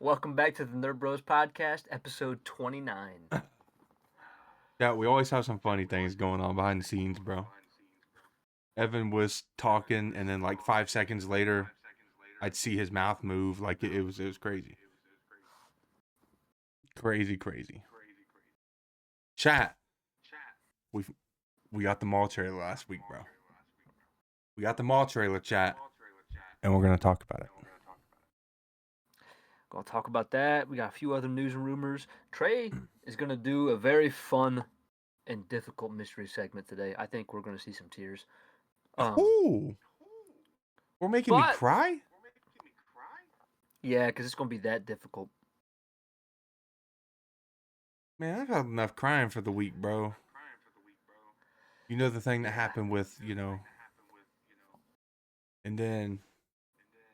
Welcome back to the Nerd Bros Podcast, episode 29. Yeah, we always have some funny things going on behind the scenes, bro. Evan was talking, and then like 5 seconds later, I'd see his mouth move. Like it was crazy, crazy. Chat, we we got the mall trailer last week, bro. We got the mall trailer, chat, and we're gonna talk about it. Gonna talk about that. We got a few other news and rumors. Trey is gonna do a very fun and difficult mystery segment today. I think we're gonna see some tears. Ooh, we're making me But cry. yeah, because it's gonna be that difficult. Man, I've had enough crying for the week, bro. You know the thing that happened with and then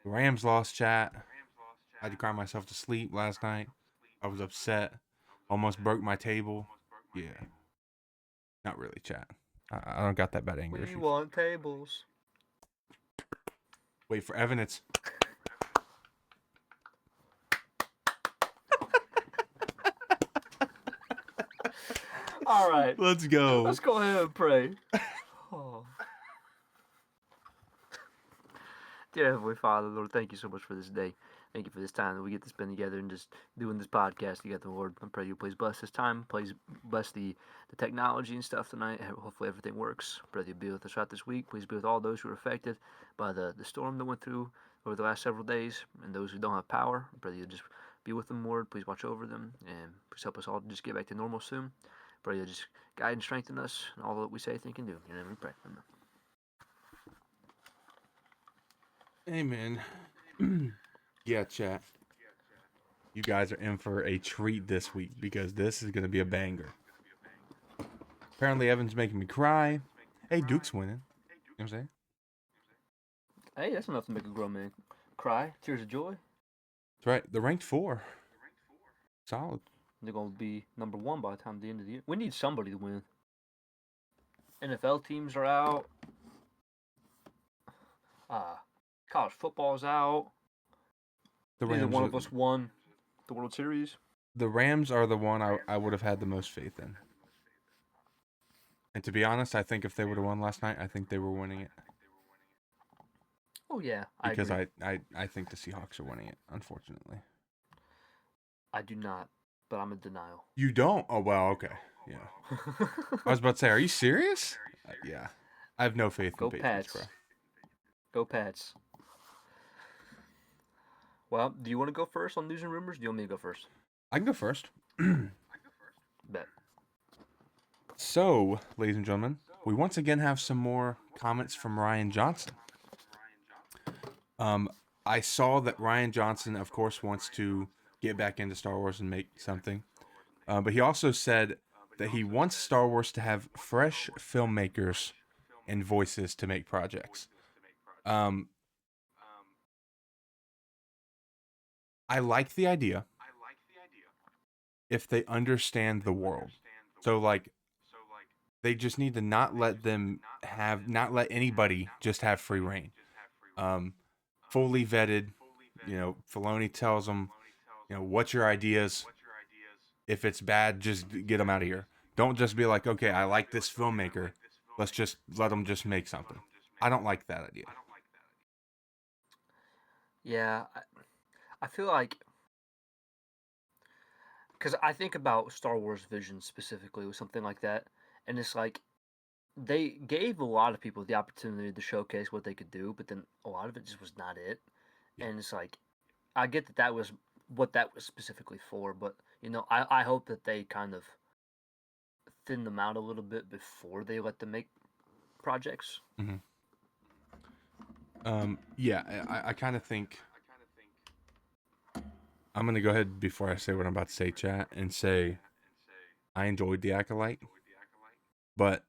the Rams lost, chat. I had to cry myself to sleep last night. I was upset. Almost broke my table. Yeah. Not really, chat. I don't got that bad anger We issues. want tables. Wait for Evan. It's All right, let's go. let's go ahead and pray. Oh. Dear Heavenly Father, Lord, thank you so much for this day. Thank you for this time that we get to spend together and just doing this podcast together, Lord. I pray you please bless this time. Please bless the technology and stuff tonight. Hopefully everything works. Pray you be with us throughout this week. Please be with all those who are affected by the storm that went through over the last several days and those who don't have power. Pray you just be with them, Lord. Please watch over them and please help us all to just get back to normal soon. Pray you just guide and strengthen us in all that we say, think, and do. In your name we pray. Amen. Yeah, chat. You guys are in for a treat this week because this is gonna be a banger. Apparently, Evan's making me cry. Hey, Duke's winning. You know what I'm saying? Hey, that's enough to make a grown man cry. Tears of joy. That's right. They're ranked 4. Solid. They're going to be number 1 by the time the end of the year. We need somebody to win. NFL teams are out. College football's out. The Neither Rams. one of us won the World Series. The Rams are the one I would have had the most faith in. And to be honest, I think if they would have won last night, I think they were winning it. Oh, yeah. Because agree. I think the Seahawks are winning it, unfortunately. I do not, but I'm in denial. You don't? Oh, well, okay. Yeah. I was about to say, are you serious? Yeah. I have no faith in Go Patriots, Pats. bro. Go Pats. Well, do you want to go first on news and rumors? Do you want me to go first? I can go first. Bet. So, ladies and gentlemen, we once again have some more comments from Ryan Johnson. I saw that Ryan Johnson, of course, wants to get back into Star Wars and make something. But he also said that he wants Star Wars to have fresh filmmakers and voices to make projects. I like the idea if they understand the world. So, like, they just need to not let anybody just have free reign. Fully vetted, Filoni tells them, what's your ideas? If it's bad, just get them out of here. Don't just be like, okay, I like this filmmaker. Let's just let them just make something. I don't like that idea. Yeah, I feel like, because I think about Star Wars Vision specifically with something like that, and it's like they gave a lot of people the opportunity to showcase what they could do, but then a lot of it just was not it. Yeah. And it's like, I get that that was what that was specifically for, but I hope that they kind of thin them out a little bit before they let them make projects. Mm-hmm. Yeah, I kind of think I'm gonna go ahead before I say what I'm about to say, chat, and say I enjoyed The Acolyte, but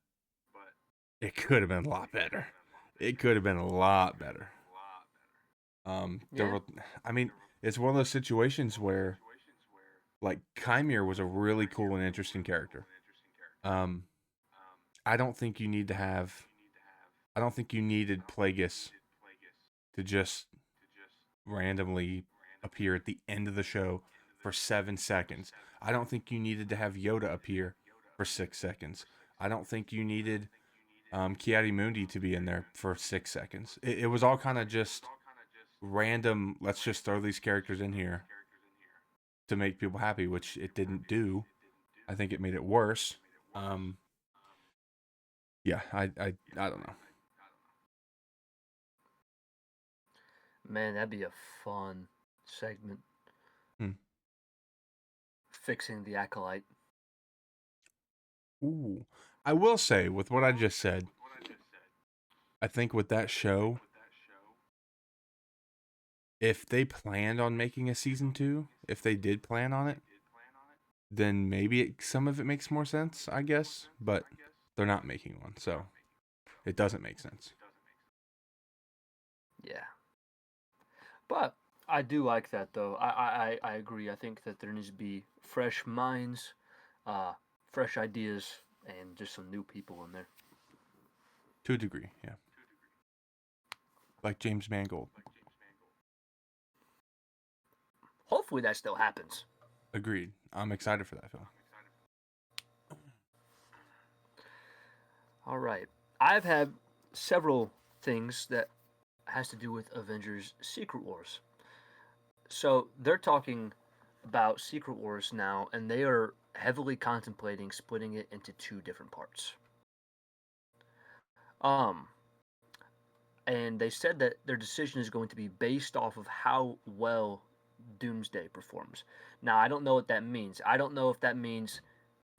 it could have been a lot better. It could have been a lot better. Yeah. I mean, it's one of those situations where, like, Chimere was a really cool and interesting character. I don't think you need to have. I don't think you needed Plagueis to just randomly appear at the end of the show for 7 seconds. I don't think you needed to have Yoda appear for 6 seconds. I don't think you needed Kiadi Mundi to be in there for 6 seconds. It was all kind of just random. Let's just throw these characters in here to make people happy, which it didn't do. I think it made it worse. Yeah, I don't know. Man, that'd be a fun segment. Hmm. Fixing the acolyte. Ooh, I will say with what I just said, I think with that show, if they planned on making a season 2, if they did plan on it, then maybe some of it makes more sense, I guess. But they're not making one, so it doesn't make sense. Yeah. But I do like that though. I agree. I think that there needs to be fresh minds, uh, fresh ideas, and just some new people in there. To a degree, yeah. Like James Mangold. Hopefully that still happens. Agreed. I'm excited for that film. All right. I've had several things that has to do with Avengers Secret Wars. So they're talking about Secret Wars now, and they are heavily contemplating splitting it into two different parts. Um, and they said that their decision is going to be based off of how well Doomsday performs. Now, I don't know what that means. I don't know if that means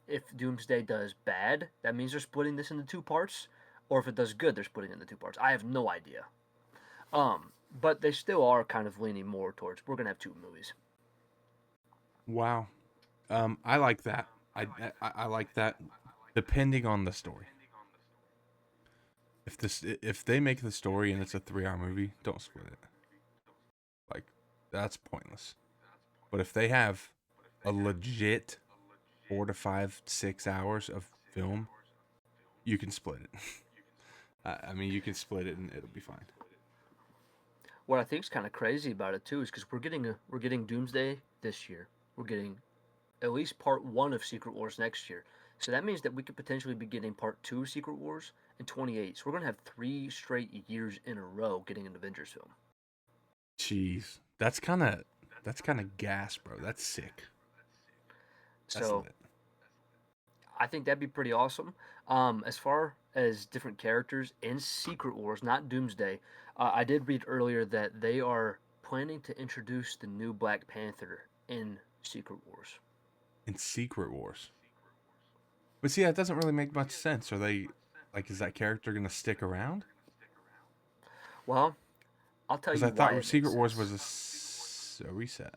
if Doomsday does bad, that means they're splitting this into two parts, or if it does good, they're splitting it into two parts. I have no idea. But they still are kind of leaning more towards we're gonna have two movies. Wow. I like that. I like that. Depending on the story. If they make the story and it's a 3-hour movie, don't split it. Like that's pointless. But if they have a legit 4 to 5, 6 hours of film, you can split it. I mean, you can split it and it'll be fine. What I think is kind of crazy about it too is because we're getting Doomsday this year. We're getting at least part one of Secret Wars next year. So that means that we could potentially be getting part two of Secret Wars in 28. So we're gonna have 3 straight years in a row getting an Avengers film. Jeez, that's kind of gas, bro. That's sick. That's So lit. I think that'd be pretty awesome. As far as different characters in Secret Wars, not Doomsday, I did read earlier that they are planning to introduce the new Black Panther in Secret Wars. In Secret Wars, but see, that doesn't really make much sense. Are they like, is that character gonna stick around? Well, I'll tell Because you I why thought it makes Secret Wars sense. was a reset.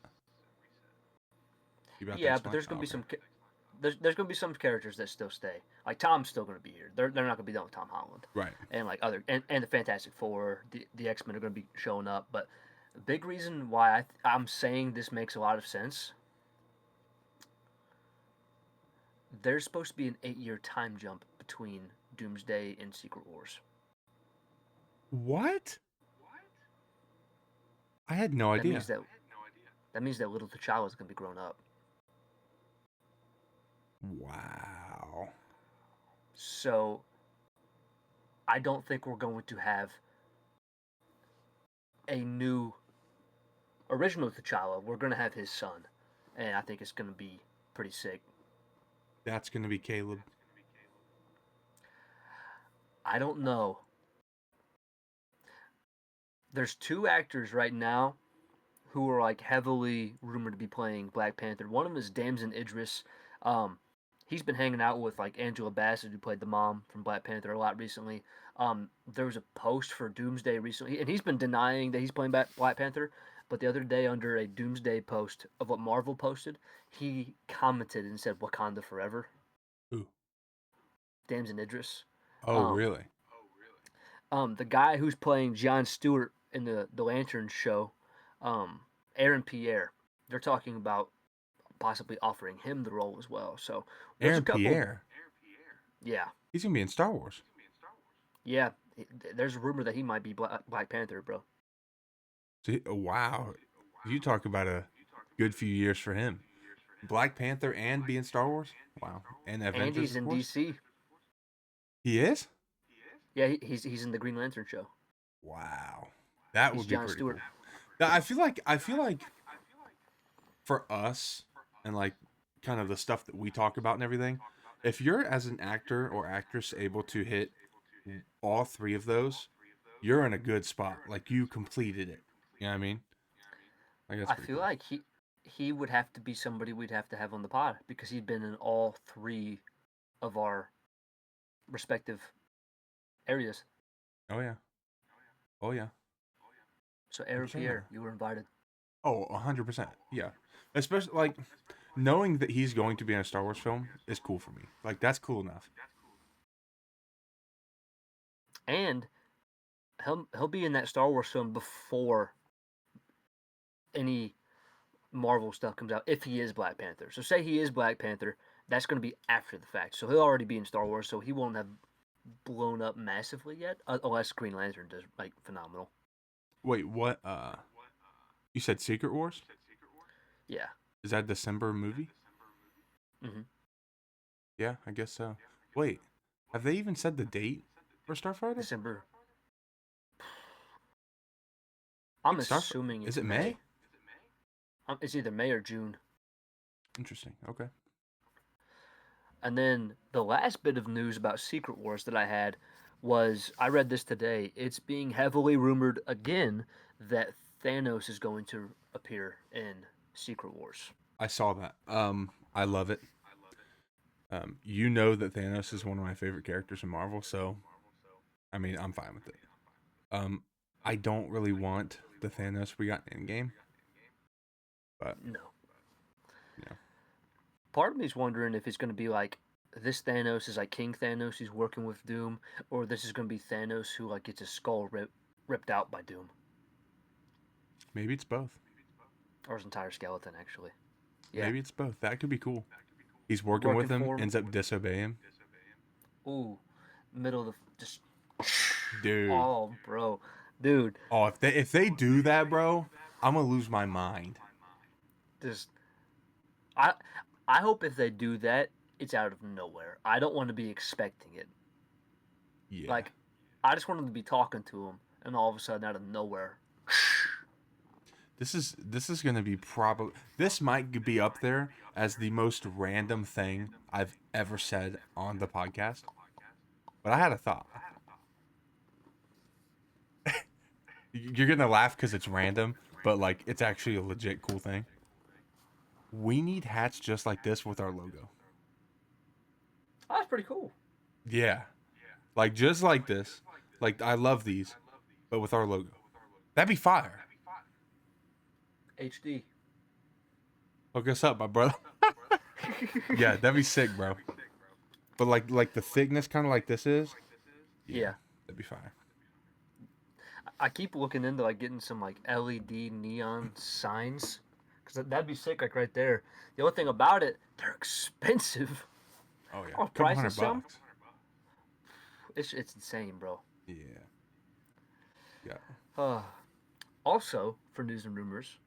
You about to Yeah, but explain? there's Oh, gonna be okay. some there's gonna be some characters that still stay. Like Tom's still gonna be here. They're not gonna be done with Tom Holland. Right. And like other and the Fantastic Four, the X Men are gonna be showing up. But the big reason why I'm saying this makes a lot of sense. There's supposed to be an 8 year time jump between Doomsday and Secret Wars. What? I had no That means idea. that little T'Challa is gonna be grown up. Wow. So I don't think we're going to have a new original T'Challa. We're gonna have his son, and I think it's gonna be pretty sick. That's gonna be Caleb. I don't know. There's two actors right now who are like heavily rumored to be playing Black Panther. One of them is Damson Idris. Um, he's been hanging out with like Angela Bassett, who played the mom from Black Panther a lot recently. There was a post for Doomsday recently, and he's been denying that he's playing Black Panther. But the other day, under a Doomsday post of what Marvel posted, he commented and said "Wakanda forever." Ooh. Damson Idris. Oh, Um, really? the guy who's playing Jon Stewart in the Lantern show, um, Aaron Pierre. They're talking about possibly offering him the role as well. So there's a Aaron couple. Pierre. Yeah, He's gonna be in Star Wars. yeah. There's a rumor that he might be Black Panther, bro. Oh, wow. You talk about a good few years for him. Black Panther and being Star Wars. Wow, and And Avengers, he's of in course. DC. He is. Yeah, he's in the Green Lantern show. Wow, that He's would be Jon pretty Stewart. cool. I feel like for us and like kind of the stuff that we talk about and everything, if you're as an actor or actress able to hit all three of those, you're in a good spot. Like you completed it. You know what I mean? Like that's I pretty feel cool. like he would have to be somebody we'd have to have on the pod because he'd been in all three of our respective areas. Oh yeah. Oh yeah. So I'm Eric trying to. Pierre, you were invited. Oh, 100%. Yeah. Especially like knowing that he's going to be in a Star Wars film is cool for me. Like that's cool enough. And he'll be in that Star Wars film before any Marvel stuff comes out if he is Black Panther. So say he is Black Panther, that's going to be after the fact. So he'll already be in Star Wars, so he won't have blown up massively yet, unless Green Lantern does like phenomenal. Wait, what? You said Secret Wars? Yeah. Is that December movie? Mm-hmm. Yeah, I guess so. Wait, have they even said the date for Starfighter? December. I I'm think assuming is it's it May. May? It's either May or June. Interesting. Okay. And then the last bit of news about Secret Wars that I had was I read this today. It's being heavily rumored again that Thanos is going to appear in Secret Wars. I saw that. I love it. You know that Thanos is one of my favorite characters in Marvel, so I mean, I'm fine with it. Um, I don't really want the Thanos we got in Endgame, but No. you know, Part of me is wondering if it's going to be like this Thanos is like King Thanos who's working with Doom, or this is going to be Thanos who like gets his skull ripped out by Doom, maybe it's both. or his entire skeleton actually. Yeah, Maybe it's both. That could be cool. He's working with working him, for him. ends up disobeying him. Ooh, middle of the just. Dude. Oh, bro, dude, Oh, if they do that, bro, I'm gonna lose my mind. just I I hope if they do that, it's out of nowhere. I don't want to be expecting it. Yeah. Like, I just wanted to be talking to him, and all of a sudden, out of nowhere, This is gonna be probably this might be up there as the most random thing I've ever said on the podcast. But I had a thought. You're gonna laugh because it's random, but like it's actually a legit cool thing. We need hats just like this with our logo. oh, that's pretty cool. Yeah, like just like this. Like I love these, but with our logo. That'd be fire. HD. Hook us up, my brother. Yeah, that'd be sick, bro. But like the thickness, kind of like this is. Yeah, Yeah, that'd be fire. I keep looking into like getting some like LED neon signs, because that'd be sick. Like right there. The only thing about it, they're expensive. Oh yeah, Oh, couple price of hundred some, bucks. it's insane, bro. Yeah, yeah. Uh, Also, for news and rumors,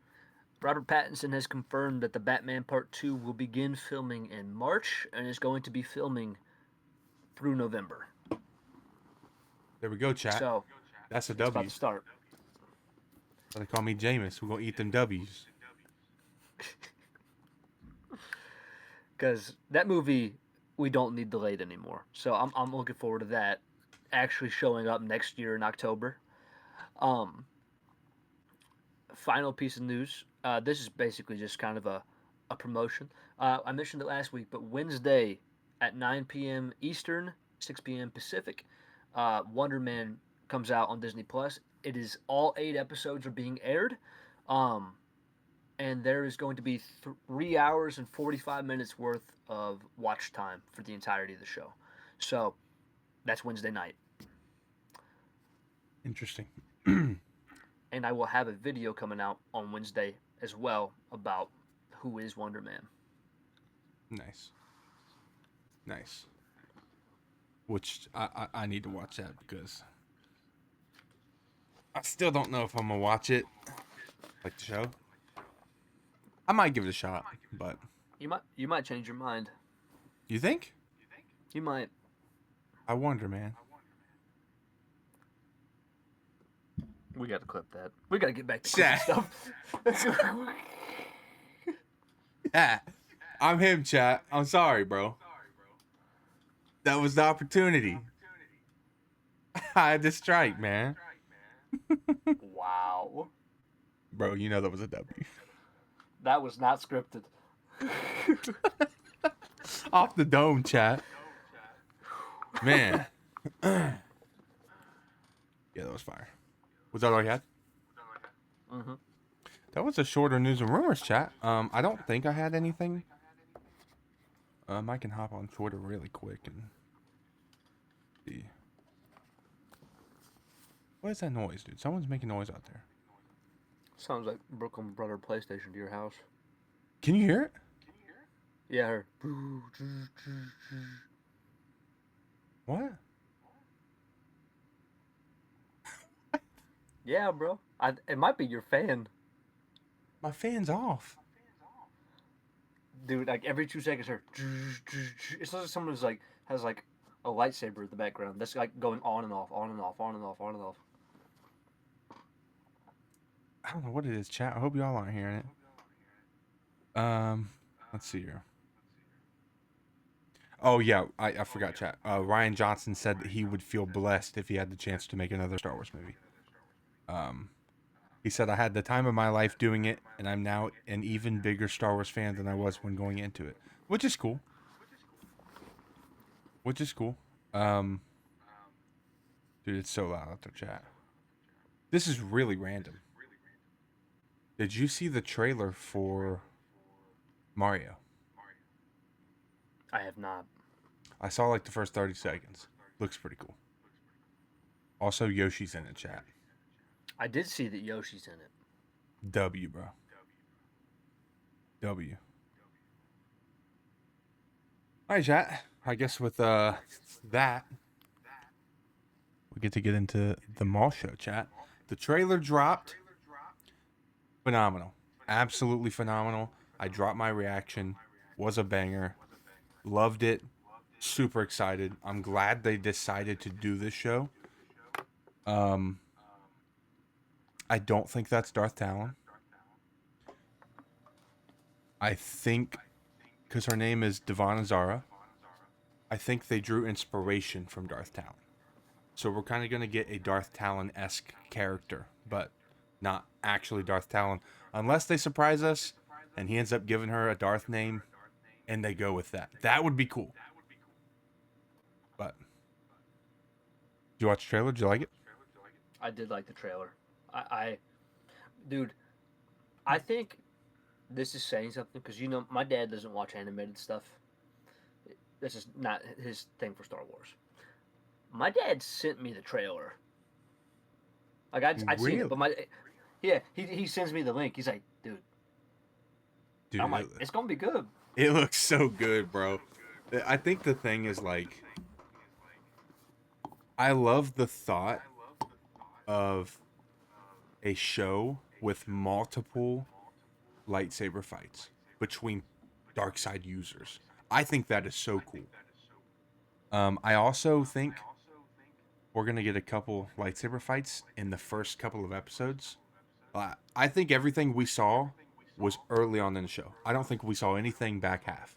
Robert Pattinson has confirmed that the Batman Part 2 will begin filming in March and is going to be filming through November. There we go, chat. So, That's a it's about W. to start. They call me Jameis. We're gonna eat them W's. Because that movie, we don't need delayed anymore. So, I'm looking forward to that actually showing up next year in October. Um, Final piece of news. This is basically just kind of a promotion. I mentioned it last week, but Wednesday at 9 p.m. Eastern, 6 p.m. Pacific, Wonder Man comes out on Disney Plus. It is all 8 episodes are being aired, um, and there is going to be 3 hours and 45 minutes worth of watch time for the entirety of the show. So that's Wednesday night, Interesting. and I will have a video coming out on Wednesday as well about who is Wonder Man. Nice. Nice. Which I need to watch that because I still don't know if I'm gonna watch it, like the show. I might give it a shot, but You might change your mind. you think? You might. I wonder, man. We got to clip that. We got to get back to clipping Chat. stuff. Yeah, I'm him, chat. I'm sorry, bro. That was the opportunity. I had to strike, man. Wow. Bro, you know that was a W. That was not scripted. Off the dome, chat. Man. Yeah, that was fire. Was that all you had? Mm-hmm. That was a shorter news and rumors, chat. I don't think I had anything. I can hop on Twitter really quick and see. What is that noise, dude? Someone's making noise out there. Sounds like Brooklyn brought her PlayStation to your house. Can you hear it? Yeah, her. What? Yeah, bro. It might be your fan. My fan's off. Dude, like every 2 seconds, her. It's like someone's like has like a lightsaber in the background. That's like going on and off, on and off, on and off, on and off. I don't know what it is, chat. I hope y'all aren't hearing it. Let's see here. Oh yeah, I forgot, chat. Ryan Johnson said that he would feel blessed if he had the chance to make another Star Wars movie. He said, I had the time of my life doing it, and I'm now an even bigger Star Wars fan than I was when going into it. Which is cool. Dude, it's so loud out there, chat. This is really random. Did you see the trailer for Mario? I have not. I saw like the first 30 seconds. Looks pretty cool. Also, Yoshi's in it, chat. I did see that Yoshi's in it. W, bro. W. Alright, chat. I guess with that, we get to get into the mall show, chat. The trailer dropped. Phenomenal. Absolutely phenomenal. I dropped my reaction. Was a banger. Loved it. Super excited. I'm glad they decided to do this show. I don't think that's Darth Talon. I think, because her name is Devon Azara, I think they drew inspiration from Darth Talon. So we're kind of going to get a Darth Talon-esque character, but not actually Darth Talon. Unless they surprise us, and he ends up giving her a Darth name, and they go with that. That would be cool. But, did you watch the trailer? Did you like it? I did like the trailer. Dude, I think this is saying something because you know my dad doesn't watch animated stuff. This is not his thing for Star Wars. My dad sent me the trailer. Like I'd seen it, but he sends me the link. He's like, dude, I'm like, it's gonna be good. It looks so good, bro. I think the thing is like, I love the thought of a show with multiple lightsaber fights between dark side users. I think that is so cool. I also think we're gonna get a couple lightsaber fights in the first couple of episodes. I think everything we saw was early on in the show. I don't think we saw anything back half.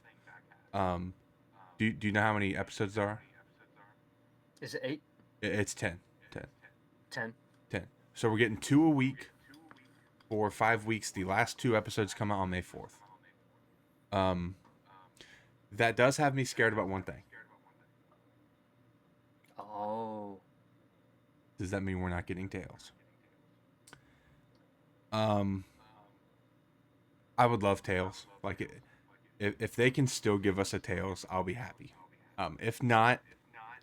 Do you know how many episodes there are? Is it 8? It's 10. 10. 10. So we're getting 2 a week for 5 weeks. The last 2 episodes come out on May 4th. That does have me scared about one thing. Oh. Does that mean we're not getting Tails? I would love Tails. Like, if they can still give us a Tails, I'll be happy. If not,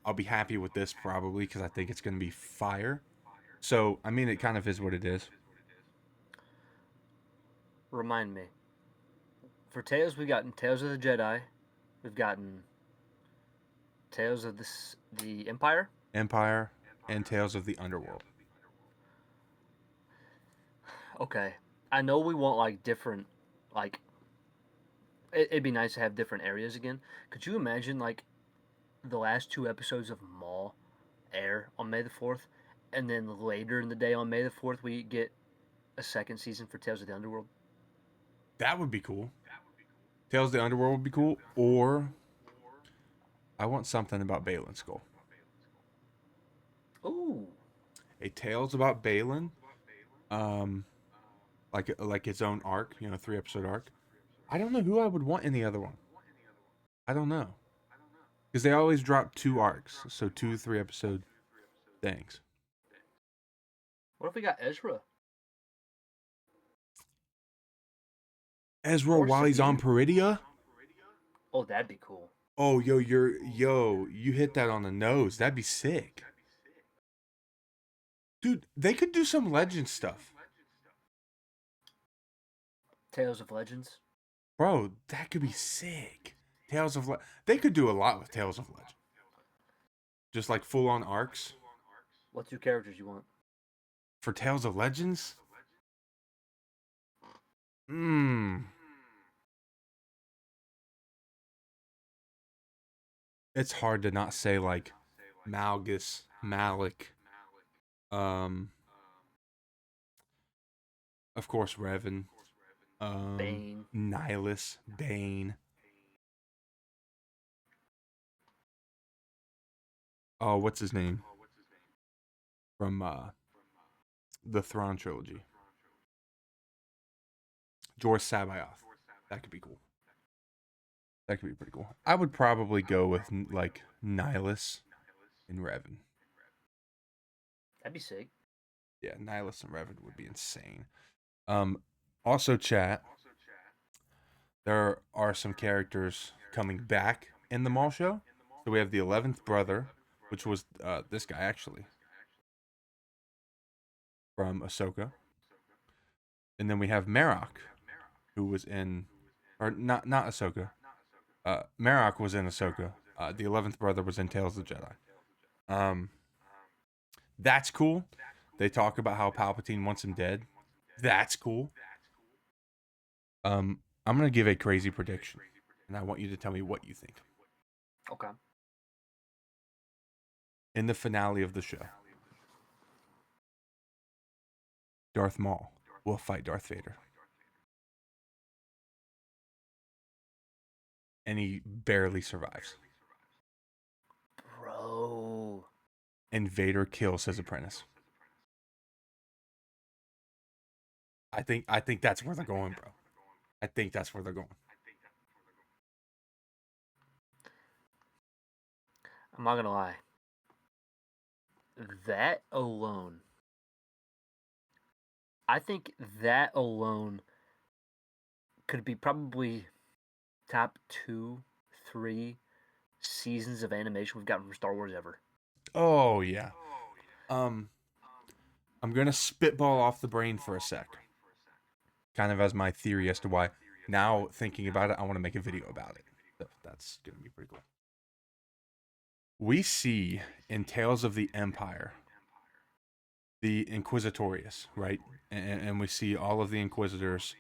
I'll be happy with this probably because I think it's going to be fire. So, I mean, it kind of is what it is. Remind me. For Tales, we've gotten Tales of the Jedi. We've gotten Tales of the Empire. Empire and Tales of the Underworld. Okay. I know we want like different Like, it'd be nice to have different areas again. Could you imagine, like, the last two episodes of Maul air on May the 4th, and then later in the day on May the 4th, we get a second season for Tales of the Underworld? That would be cool. Tales of the Underworld would be cool. Or I want something about Balin's Skull. Ooh. A Tales about Balin. Um, like its own arc, 3-episode arc. I don't know who I would want in the other one. I don't know. Because they always drop 2 arcs. So 2 3-episode things. What if we got Ezra? Ezra Or while he's on Sabine? Peridia? Oh, that'd be cool. Oh, you hit that on the nose. That'd be sick. Dude, they could do some legend stuff. Tales of Legends. Bro, that could be sick. They could do a lot with Tales of Legend. Just like full on arcs. What two characters you want? For Tales of Legends? Mmm. It's hard to not say like Malgus, Malik, um, of course Revan, Bane. Nihilus, Bane. Oh, what's his name? From the Thrawn trilogy. Jorah Sabaoth. That could be cool. That could be pretty cool. I would probably go with like Nihilus and Revan. That'd be sick. Yeah, Nihilus and Revan would be insane. Also, chat. There are some characters coming back in the Maul show. So we have the 11th brother, which was this guy actually from Ahsoka, and then we have Marok, who was in, or not Ahsoka. Marok was in Ahsoka. The 11th brother was in Tales of the Jedi. That's cool. They talk about how Palpatine wants him dead. That's cool. I'm gonna give a crazy prediction, and I want you to tell me what you think. Okay. In the finale of the show, Darth Maul will fight Darth Vader. And he barely survives. Bro. And Vader kills his apprentice. I think that's where they're going, bro. I think that's where they're going. I'm not gonna lie. That alone, I think that alone could be probably top 2, 3 seasons of animation we've gotten from Star Wars ever. Oh yeah. I'm gonna spitball off the brain for a sec. Kind of as my theory as to why. Now thinking about it, I want to make a video about it. So that's gonna be pretty cool. We see in Tales of the Empire the Inquisitorius, right? And we see all of the Inquisitors.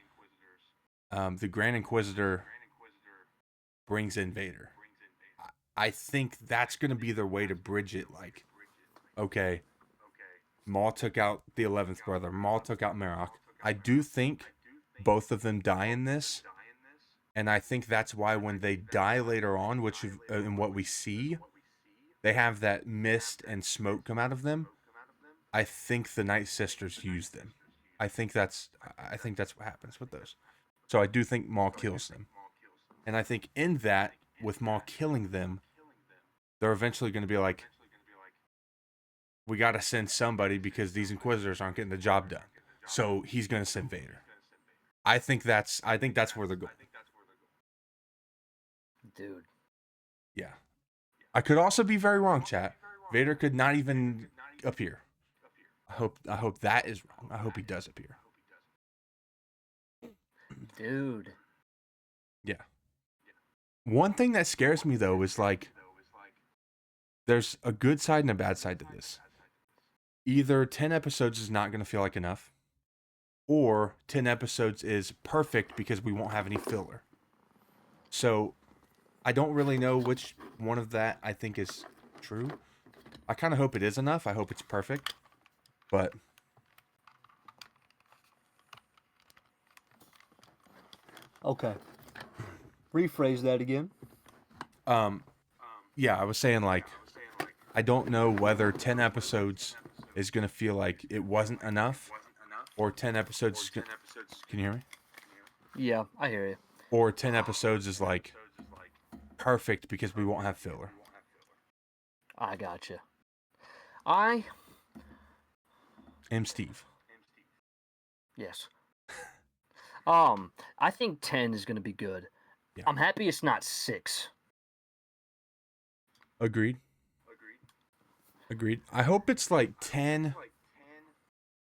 The Grand Inquisitor brings in Vader. I think that's going to be their way to bridge it. Like, okay, Maul took out the 11th brother. Maul took out Marok. I do think both of them die in this. And I think that's why when they die later on, which in what we see, they have that mist and smoke come out of them. I think the Night Sisters use them. I think that's what happens with those. So I do think Maul kills them. And I think in that, with Maul killing them, they're eventually going to be like, we got to send somebody because these Inquisitors aren't getting the job done. So he's going to send Vader. I think that's where they're going. Dude. Yeah. I could also be very wrong, chat. Vader could not even appear. I hope that is wrong. I hope he does appear. Dude. Yeah. One thing that scares me though is like there's a good side and a bad side to this. Either 10 episodes is not going to feel like enough, or 10 episodes is perfect because we won't have any filler. So I don't really know which one of that I think is true. I kind of hope it is enough. I hope it's perfect. But Okay. Rephrase that again. yeah, I was saying like I don't know whether 10 episodes is going to feel like it wasn't enough or 10 episodes can you hear me? Yeah, I hear you. Or 10 episodes is like perfect because we won't have filler. I gotcha. I I'm Steve. yes. I think 10 is gonna be good. Yeah. I'm happy it's not 6. Agreed. Agreed. I hope it's like 10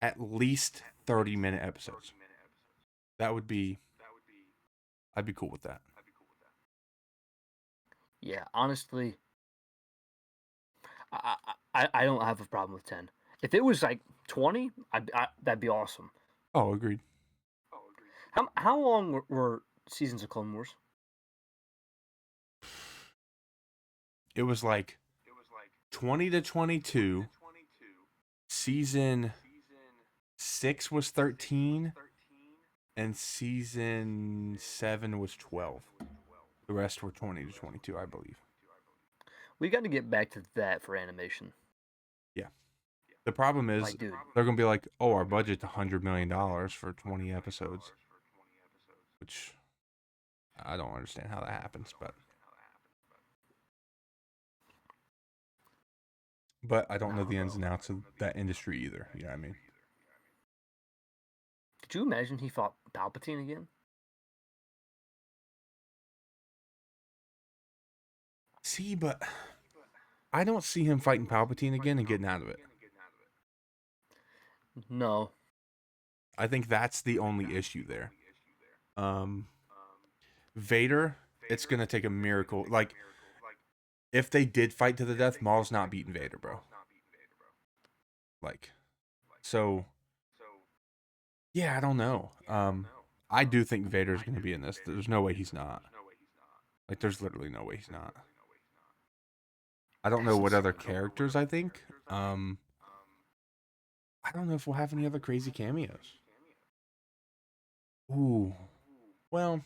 at least 30-minute episodes. That would be I'd be cool with that. Yeah, honestly, I don't have a problem with 10. If it was like 20, that'd be awesome. Oh, agreed. How long were seasons of Clone Wars? It was like 20 to 22. Season 6 was 13 and season 7 was 12. The rest were 20 to 22, I believe. We got to get back to that for animation. Yeah. The problem is Like, dude, they're going to be like, "Oh, our budget's $100 million for 20 episodes." Which I don't understand how that happens, but I don't know the ins and outs of that industry either, you know what I mean? could you imagine he fought Palpatine again? See, but I don't see him fighting Palpatine again and getting out of it. No. I think that's the only issue there. Vader, it's gonna take a miracle. Like, if they did fight to the death, Maul's not beating Vader, bro. Like, so yeah, I don't know. I do think Vader's gonna be in this. There's no way he's not. Like, there's literally no way he's not. I don't know what other characters I think. I don't know if we'll have any other crazy cameos. Ooh, well,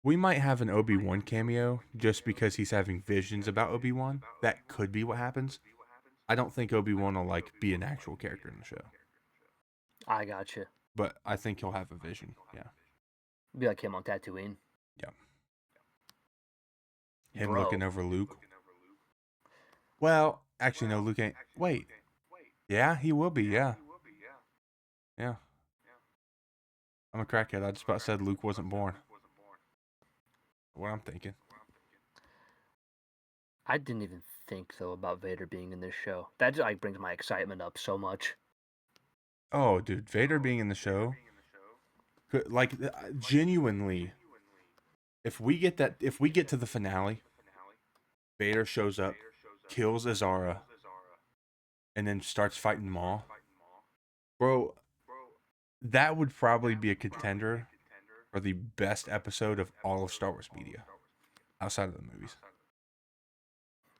we might have an Obi-Wan cameo just because he's having visions about Obi-Wan. That could be what happens. I don't think Obi-Wan will like be an actual character in the show, I gotcha. but I think he'll have a vision. Yeah, Be like him on Tatooine. yeah. Him Bro. looking over Luke. Well, actually, no, Luke ain't. Wait, yeah, he will be. Yeah, yeah. I'm a crackhead. I just about said Luke wasn't born. What I'm thinking. I didn't even think, though, about Vader being in this show. That just, like, brings my excitement up so much. Oh, dude, Vader being in the show, like genuinely. If we get to the finale, Vader shows up, kills Azara, and then starts fighting Maul, bro, that would probably be a contender for the best episode of all of Star Wars media, outside of the movies.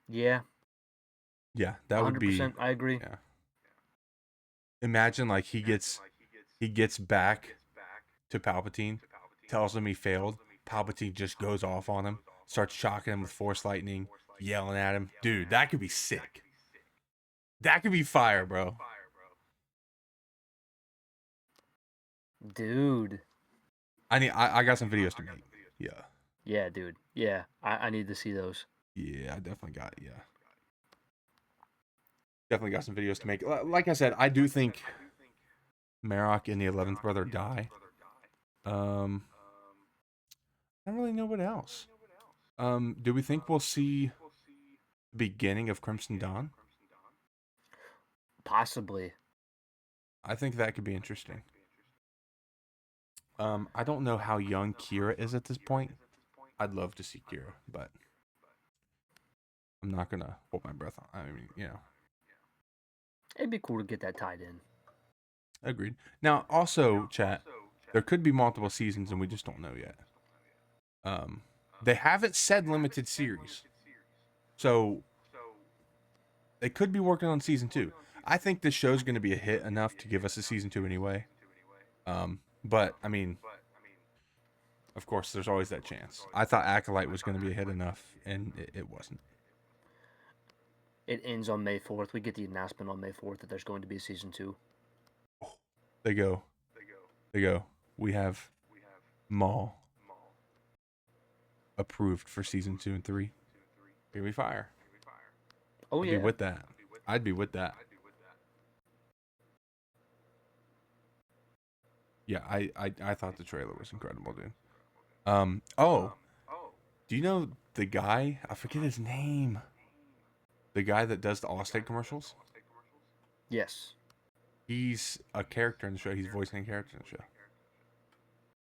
Yeah. Yeah, that would be. 100%, I agree. Yeah. Imagine like he gets back to Palpatine, tells him he failed. Palpatine just goes off on him, starts shocking him with Force lightning, yelling at him. Dude, that could be sick. That could be fire, bro. Dude. I got some videos to make. Yeah. Yeah, dude. Yeah, I need to see those. Yeah, I definitely got it. Yeah. Definitely got some videos to make. Like I said, I do think Marok and the 11th brother die. I don't really know what else. Do we think we'll see the beginning of Crimson Dawn? Possibly. I think that could be interesting. I don't know how young Kira is at this point. I'd love to see Kira, but I'm not gonna hold my breath on. I mean, It'd be cool to get that tied in. Agreed. Now, also, chat, there could be multiple seasons and we just don't know yet. They haven't said limited series, so they could be working on season 2. I think this show's going to be a hit enough to give us a season 2 anyway. But I mean, of course, there's always that chance. I thought Acolyte was going to be a hit enough, and it wasn't. It ends on May 4th. We get the announcement on May 4th that there's going to be a season 2. They go. We have Maul approved for season 2 and 3. Here we fire. Oh, yeah. I'd be with that. I'd be with that. Yeah, I thought the trailer was incredible, dude. Do you know the guy? I forget his name. The guy that does the Allstate commercials? Yes. He's a character in the show. He's voicing a character in the show.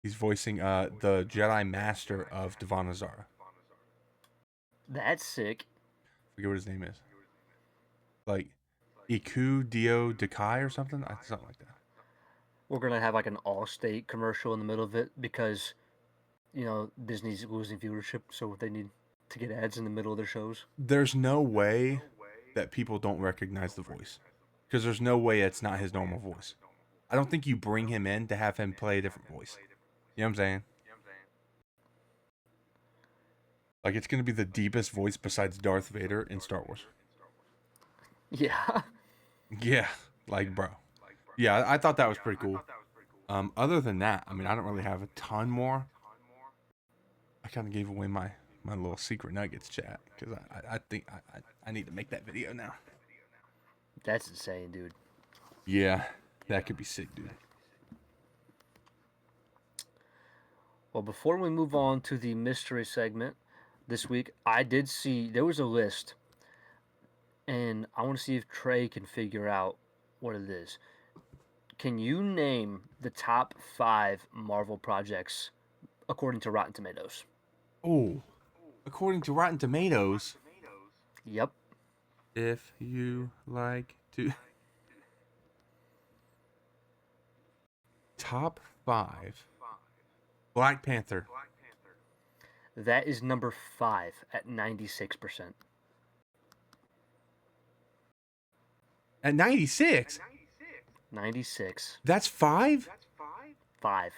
He's voicing the Jedi Master of Devon Azara. That's sick. I forget what his name is. Like Iku Dio Dakai or something? Something like that. We're going to have like an Allstate commercial in the middle of it because, you know, Disney's losing viewership, so they need to get ads in the middle of their shows. There's no way that people don't recognize the voice. Because there's no way it's not his normal voice. I don't think you bring him in to have him play a different voice. You know what I'm saying? Like, it's going to be the deepest voice besides Darth Vader in Star Wars. Yeah. Yeah. Like, bro. Yeah, I thought that was pretty cool. Other than that, I mean, I don't really have a ton more. I kind of gave away my little secret nuggets, chat. Because I think I need to make that video now. That's insane, dude. Yeah. That could be sick, dude. Well, before we move on to the mystery segment this week, I did see there was a list, and I want to see if Trey can figure out what it is. Can you name the top 5 Marvel projects according to Rotten Tomatoes? Oh, according to Rotten Tomatoes. Yep. If you like to. Top 5. Black Panther. That is number 5 at 96%. At 96? 96. That's 5? 5.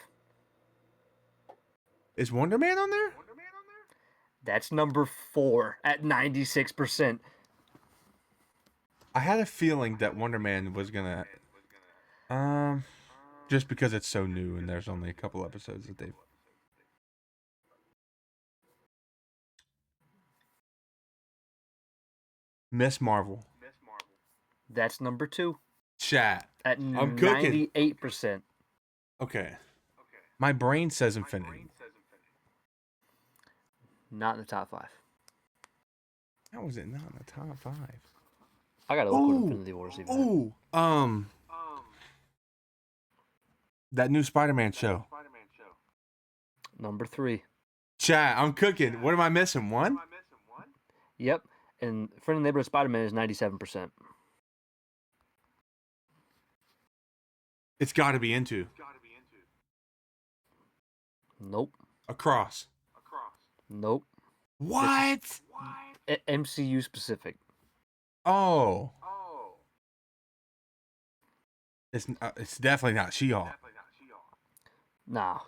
Is Wonder Man on there? That's number 4 at 96%. I had a feeling that Wonder Man was gonna. Just because it's so new and there's only a couple episodes that they've. Miss Marvel. That's number 2 Chat. at I'm cooking. 98%. Okay. My brain says Infinity. Not in the top 5. How was it not in the top 5? I gotta look what Infinity War is even. That new Spider-Man show. Number 3. Chat, I'm cooking. What am I missing? 1? Yep. And Friendly Neighborhood Spider-Man is 97%. It's got to be Into. Nope. Across. Nope. What? MCU specific. Oh. It's definitely not She-Hulk. Nah.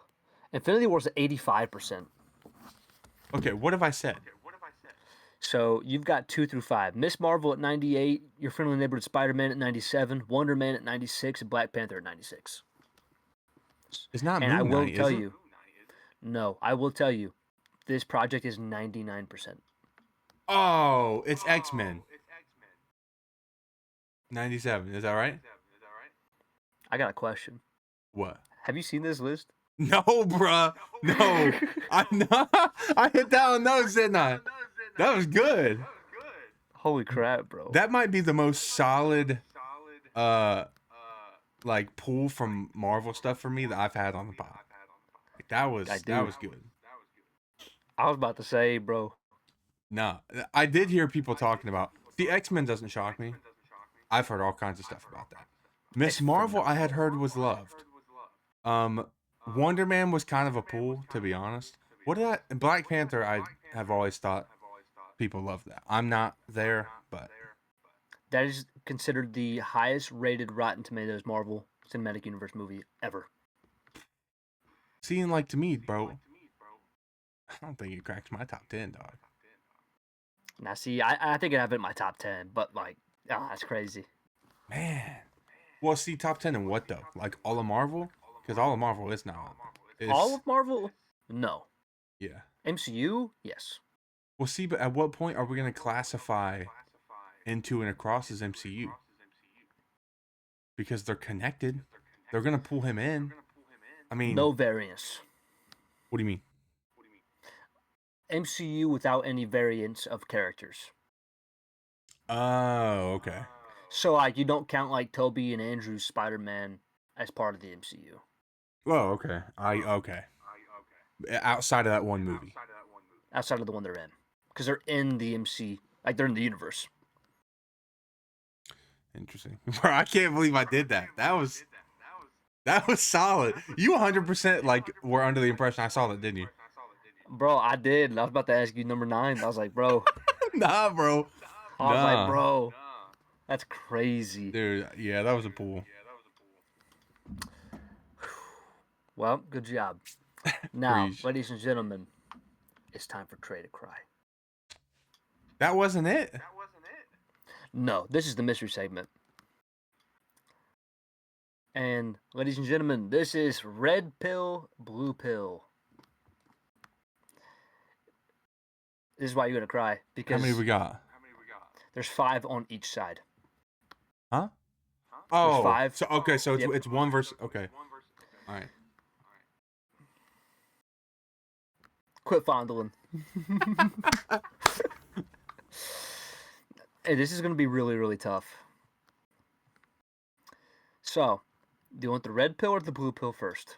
Infinity War's at 85%. Okay, what have I said? So you've got 2 through 5. Miss Marvel at 98, Your Friendly Neighborhood Spider-Man at 97, Wonder Man at 96, and Black Panther at 96. It's not And Moon I will Knight, tell is it? you, no, I will tell you, this project is 99%. Oh, it's X-Men. 97, is that right? I got a question. What? Have you seen this list? No, bruh. No. I hit that on those, didn't I? That was good. Holy crap, bro. That might be the most solid like pull from Marvel stuff for me that I've had on the pod. Like, that was good. I was about to say, bro. No, I did hear people talking about the X-Men doesn't shock me. I've heard all kinds of stuff about that. Miss Marvel, I had heard was loved. Wonder Man was kind of a pull, to be honest. Black Panther, I have always thought people love that. I'm not there, but That is considered the highest rated Rotten Tomatoes Marvel Cinematic Universe movie ever. seeing like to me, bro, I don't think it cracks my top 10, dog. Now, see, I think I have it in my top 10, but like, that's crazy. Man. Well, see, top 10 in what, though? Like, all of Marvel? Because all of Marvel is not. All of Marvel? No. Yeah. MCU? Yes. Well, see, but at what point are we going to classify Into and Across as MCU? Because they're connected. They're going to pull him in. I mean... No variance. What do you mean? MCU without any variance of characters. Oh, okay. So, like, you don't count, like, Toby and Andrew's Spider-Man as part of the MCU. Oh, okay. Okay. Outside of that one movie. Outside of the one they're in. Because they're in the MC. Like, they're in the universe. Interesting. Bro, I can't believe I did that. That was solid. You 100% like were under the impression I saw that, didn't you? Bro, I did. And I was about to ask you number 9. I was like, bro. Nah, bro. I was like, bro. That's crazy. Dude, yeah, that was a pull. Well, good job. Now, ladies and gentlemen, it's time for Trey to cry. That wasn't it? No, this is the mystery segment. And, ladies and gentlemen, this is red pill, blue pill. This is why you're going to cry. Because how many we got? There's 5 on each side. Huh? Oh, there's 5. So, okay, so it's one verse. Okay. All right. Quit fondling. Hey, this is going to be really, really tough. So, do you want the red pill or the blue pill first?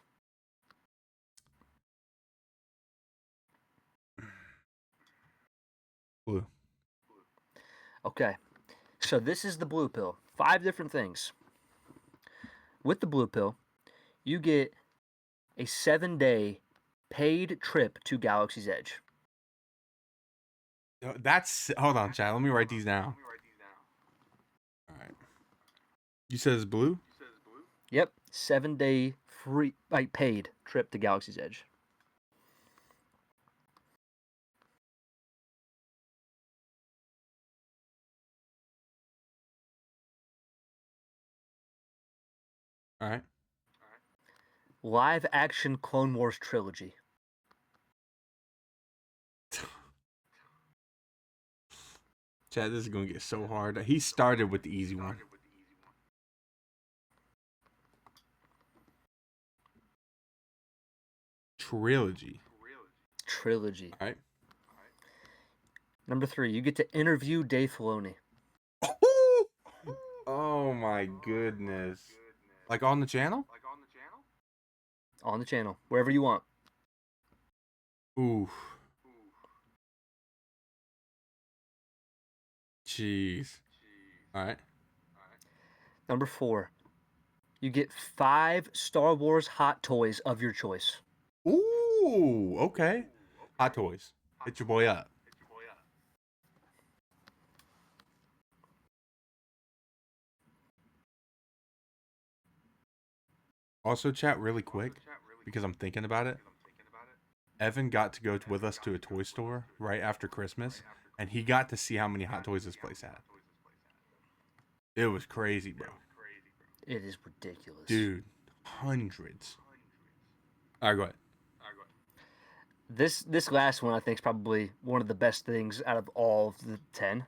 Blue. Okay. So, this is the blue pill. 5 different things. With the blue pill, you get a 7-day paid trip to Galaxy's Edge. Hold on, Chad. Let me write these down. All right. You said it's blue? Yep. 7-day free, like, paid trip to Galaxy's Edge. All right. Live action Clone Wars trilogy. Chad, this is going to get so hard. He started with the easy one. Trilogy. All right. Number 3, you get to interview Dave Filoni. Oh my goodness. Like on the channel? On the channel, wherever you want. Ooh. Jeez. All right. Number 4, you get 5 Star Wars hot toys of your choice. Ooh, okay. Hot Toys. Hit your boy up. Also, chat really quick, because I'm thinking about it. Evan got to go with us to a toy store right after Christmas, and he got to see how many Hot Toys this place had. It was crazy, bro. It is ridiculous. Dude, hundreds. All right, go ahead. This last one I think is probably one of the best things out of all of the 10.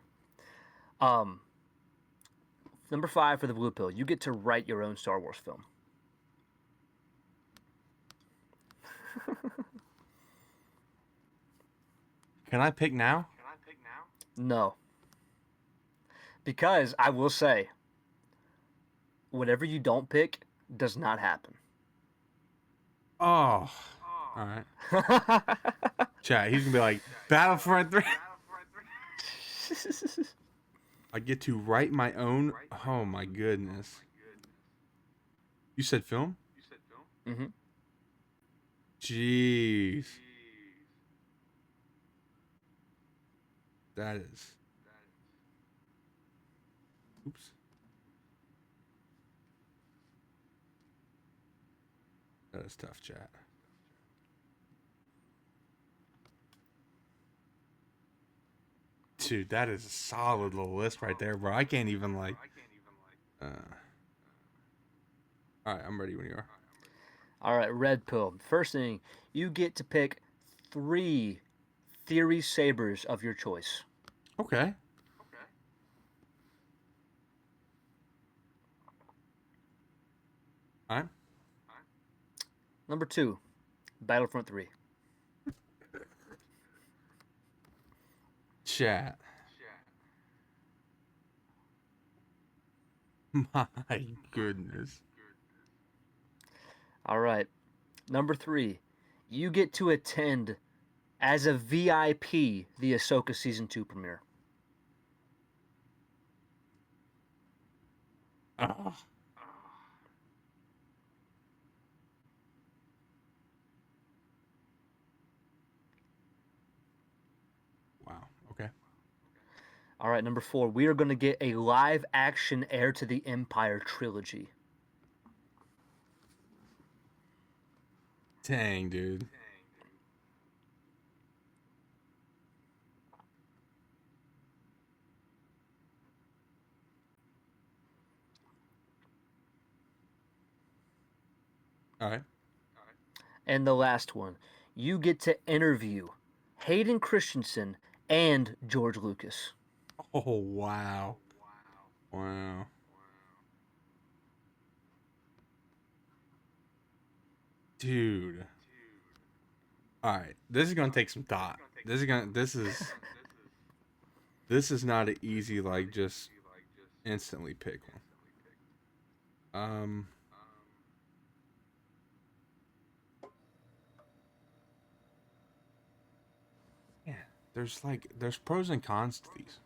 Number 5 for the blue pill, you get to write your own Star Wars film. Can I pick now? No. Because I will say, whatever you don't pick does not happen. Oh. All right. Chat, he's going to be like, Battlefront 3. I get to write my own. Oh my goodness. You said film? Mm-hmm. Jeez. That is. Oops. That is tough, chat. Dude, that is a solid little list right there, bro. I can't even like. All right, I'm ready when you are. All right, red pill. First thing, you get to pick 3 theory sabers of your choice. Okay. All right. Number 2, Battlefront 3. Chat. My goodness. All right. Number 3, you get to attend as a VIP the Ahsoka season 2 premiere. Oh. Wow. Okay. All right, number 4, we are going to get a live action Heir to the Empire trilogy. Dang, dude. All right. And the last one, you get to interview Hayden Christensen and George Lucas. Oh, wow. Wow. Dude. All right. This is going to take some thought. This is not an easy like just instantly pick one. Yeah. There's pros and cons to these.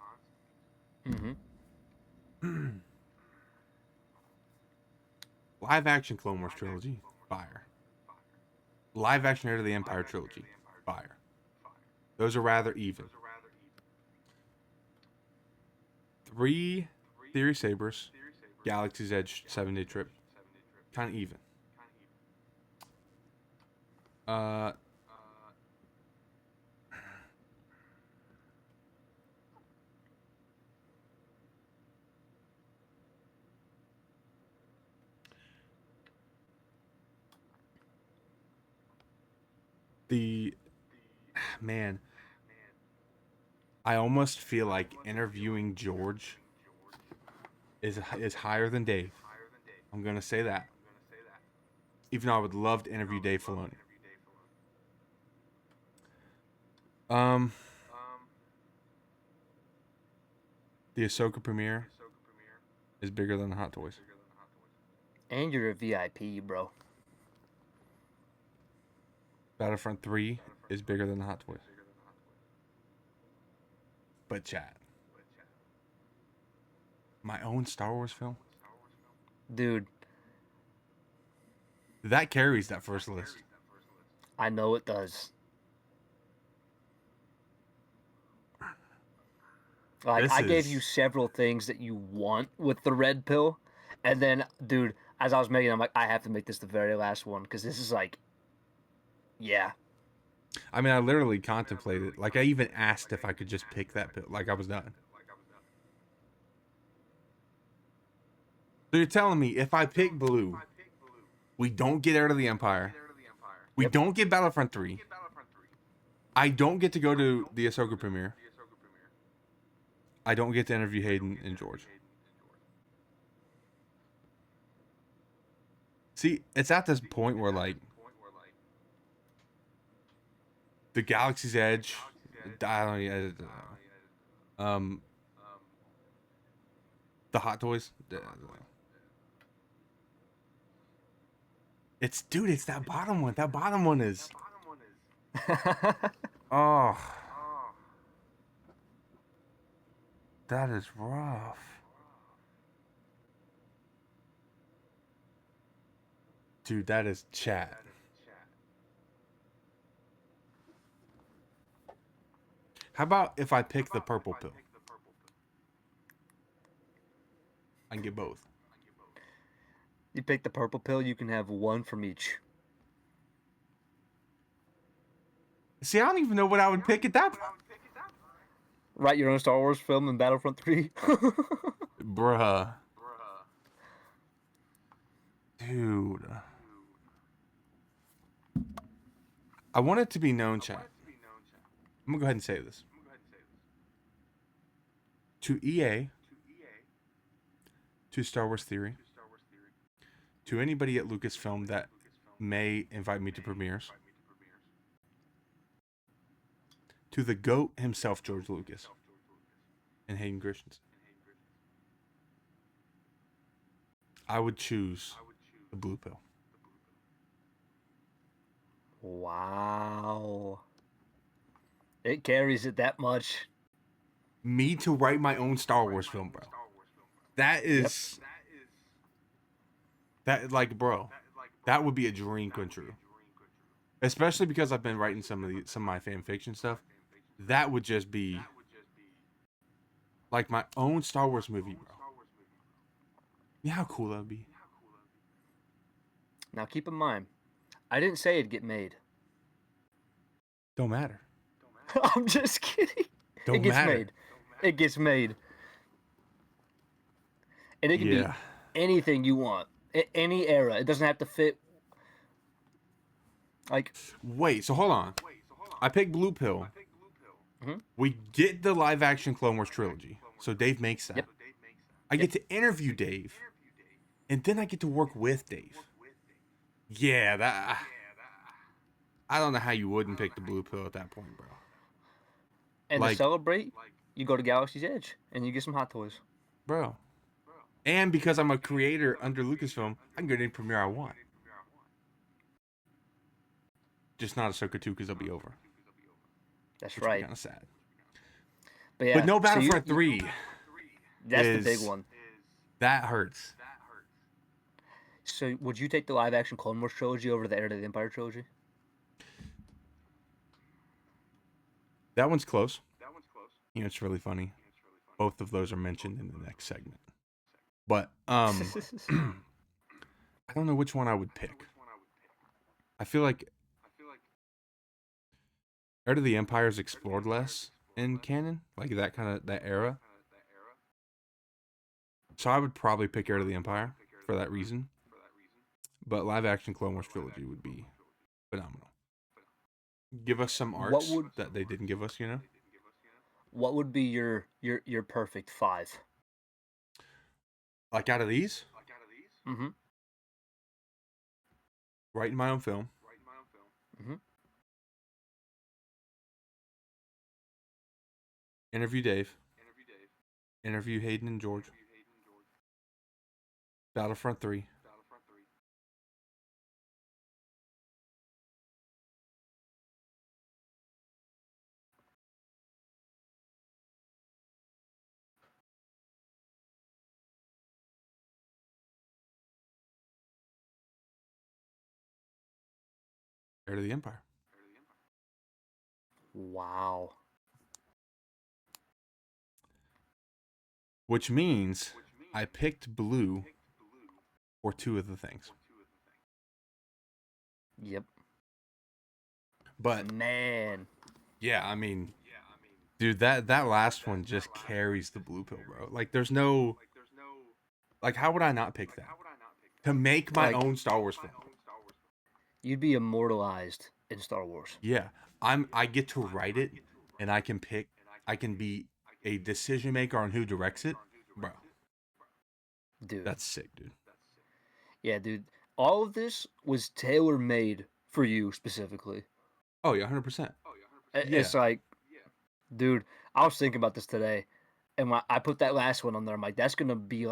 Mm-hmm. Live action Clone Wars trilogy, fire. Live action Heir to the Empire trilogy, fire. Those are rather even. 3 Theory Sabers, Galaxy's Edge 7-day trip, kind of even. The man, I almost feel like interviewing George is higher than Dave. I'm gonna say that. Even though I would love to interview Dave Filoni. The Ahsoka premiere is bigger than the Hot Toys. And you're a VIP, bro. Battlefront 3 is bigger than the Hot Toys. But chat. My own Star Wars film? Dude, That carries that first list. I know it does. Like, I gave you several things that you want with the red pill. And then, dude, as I was making it, I'm like, I have to make this the very last one. Because this is like, yeah. I mean, I literally contemplated. Like, I even asked if I could just pick that pill. Like, I was done. So you're telling me if I pick blue, we don't get Heir to the Empire. We don't get Battlefront 3. I don't get to go to the Ahsoka premiere. I don't get to interview Hayden and George. See, it's at this point where, like, the Galaxy's Edge, the Hot Toys. It's that bottom one. That bottom one is. Oh, that is rough. Dude, that is chat. How about if I pick the purple pill? I can get both. You pick the purple pill, you can have one from each. See, I don't even know what I would pick at that point. Write your own Star Wars film in Battlefront 3. Bruh. Dude. I want it to be known, chat. I'm going to go ahead and say this. To EA, to Star Wars Theory, to anybody at Lucasfilm that may invite me to premieres, to the GOAT himself, George Lucas, and Hayden Christensen, I would choose the blue pill. Wow. It carries it that much. Me to write my own Star Wars film, bro. That is... That, like, bro, that would be a dream come true. Especially because I've been writing some of my fan fiction stuff. That would just be like my own Star Wars movie, bro. Yeah, how cool that would be. Now keep in mind, I didn't say it'd get made. Don't matter. I'm just kidding. Don't It gets matter. made. It gets made. And it can be anything you want. Any era. It doesn't have to fit. Like, wait, so hold on. I picked blue pill. Mm-hmm. We get the live action Clone Wars trilogy. So Dave makes that. Yep. I get to interview Dave. And then I get to work with Dave. Yeah, that... I don't know how you wouldn't pick the blue pill at that point, bro. And like, to celebrate, you go to Galaxy's Edge and you get some Hot Toys. Bro. And because I'm a creator under Lucasfilm, I can go to any premiere I want. Just not Ahsoka 2 because they'll be over. That's which right. Kind of sad. But, yeah, but no Battlefront 3. That's the big one. That hurts. So would you take the live action Clone Wars trilogy over the Heir to the Empire trilogy? That one's close. You know, it's really funny. Both of those are mentioned in the next segment. But I don't know which one I would pick. I feel like Heir to the Empire's explored less in canon, like that era. So I would probably pick Heir to the Empire for that reason. But live action Clone Wars trilogy would be phenomenal. Give us some arcs that they didn't give us, you know? What would be your perfect 5? Like out of these? Mm-hmm. Writing my own film. Mm-hmm. Interview Dave. Interview Hayden and George. Battlefront 3. Heir to the Empire. Wow. Which means I picked blue for 2 of the things. Yep. But man, yeah, I mean, dude, that last one just carries the blue pill, bro. Like, there's no, like, how would I not pick that? To make my own Star Wars film. You'd be immortalized in Star Wars. Yeah, I get to write it, and I can be a decision maker on who directs it, bro. Dude, that's sick, dude. Yeah, dude. All of this was tailor made for you specifically. Oh yeah, 100%. It's like, dude, I was thinking about this today, and when I put that last one on there, I'm like, that's gonna be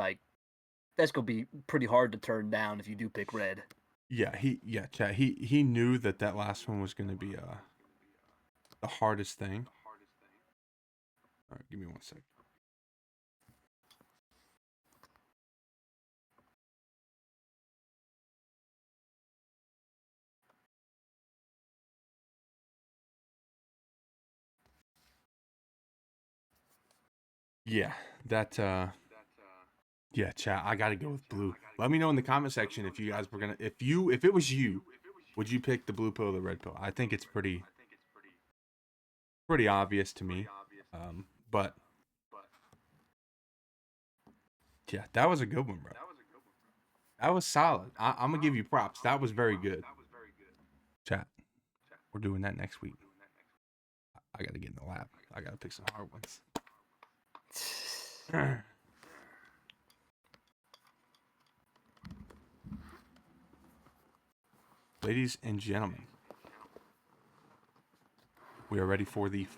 pretty hard to turn down if you do pick red. Yeah, chat. He knew that last one was gonna be the hardest thing. All right, give me 1 second. Yeah, that yeah, chat. I gotta go with blue. Let me know in the comment section if you guys were gonna if it was you, would you pick the blue pill or the red pill? I think it's pretty obvious to me. But yeah, that was a good one, bro. That was solid. I'm gonna give you props. That was very good. Chat. We're doing that next week. I gotta get in the lab. I gotta pick some hard ones. Ladies and gentlemen, we are ready for the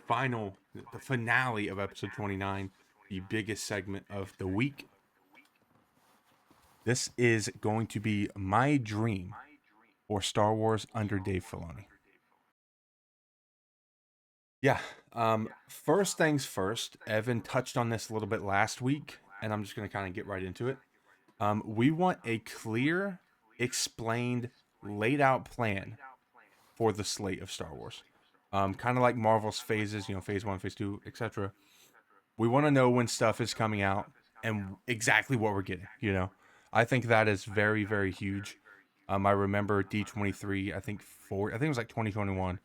finale of episode 29, the biggest segment of the week. This is going to be my dream for Star Wars under Dave Filoni. Yeah. First things first, Evan touched on this a little bit last week, and I'm just going to kind of get right into it. We want a clear, explained, laid out plan for the slate of Star Wars. Kind of like Marvel's phases, phase 1, phase 2, etc. We want to know when stuff is coming out and exactly what we're getting, I think that is very, very huge. I remember D23, I think it was like 2021.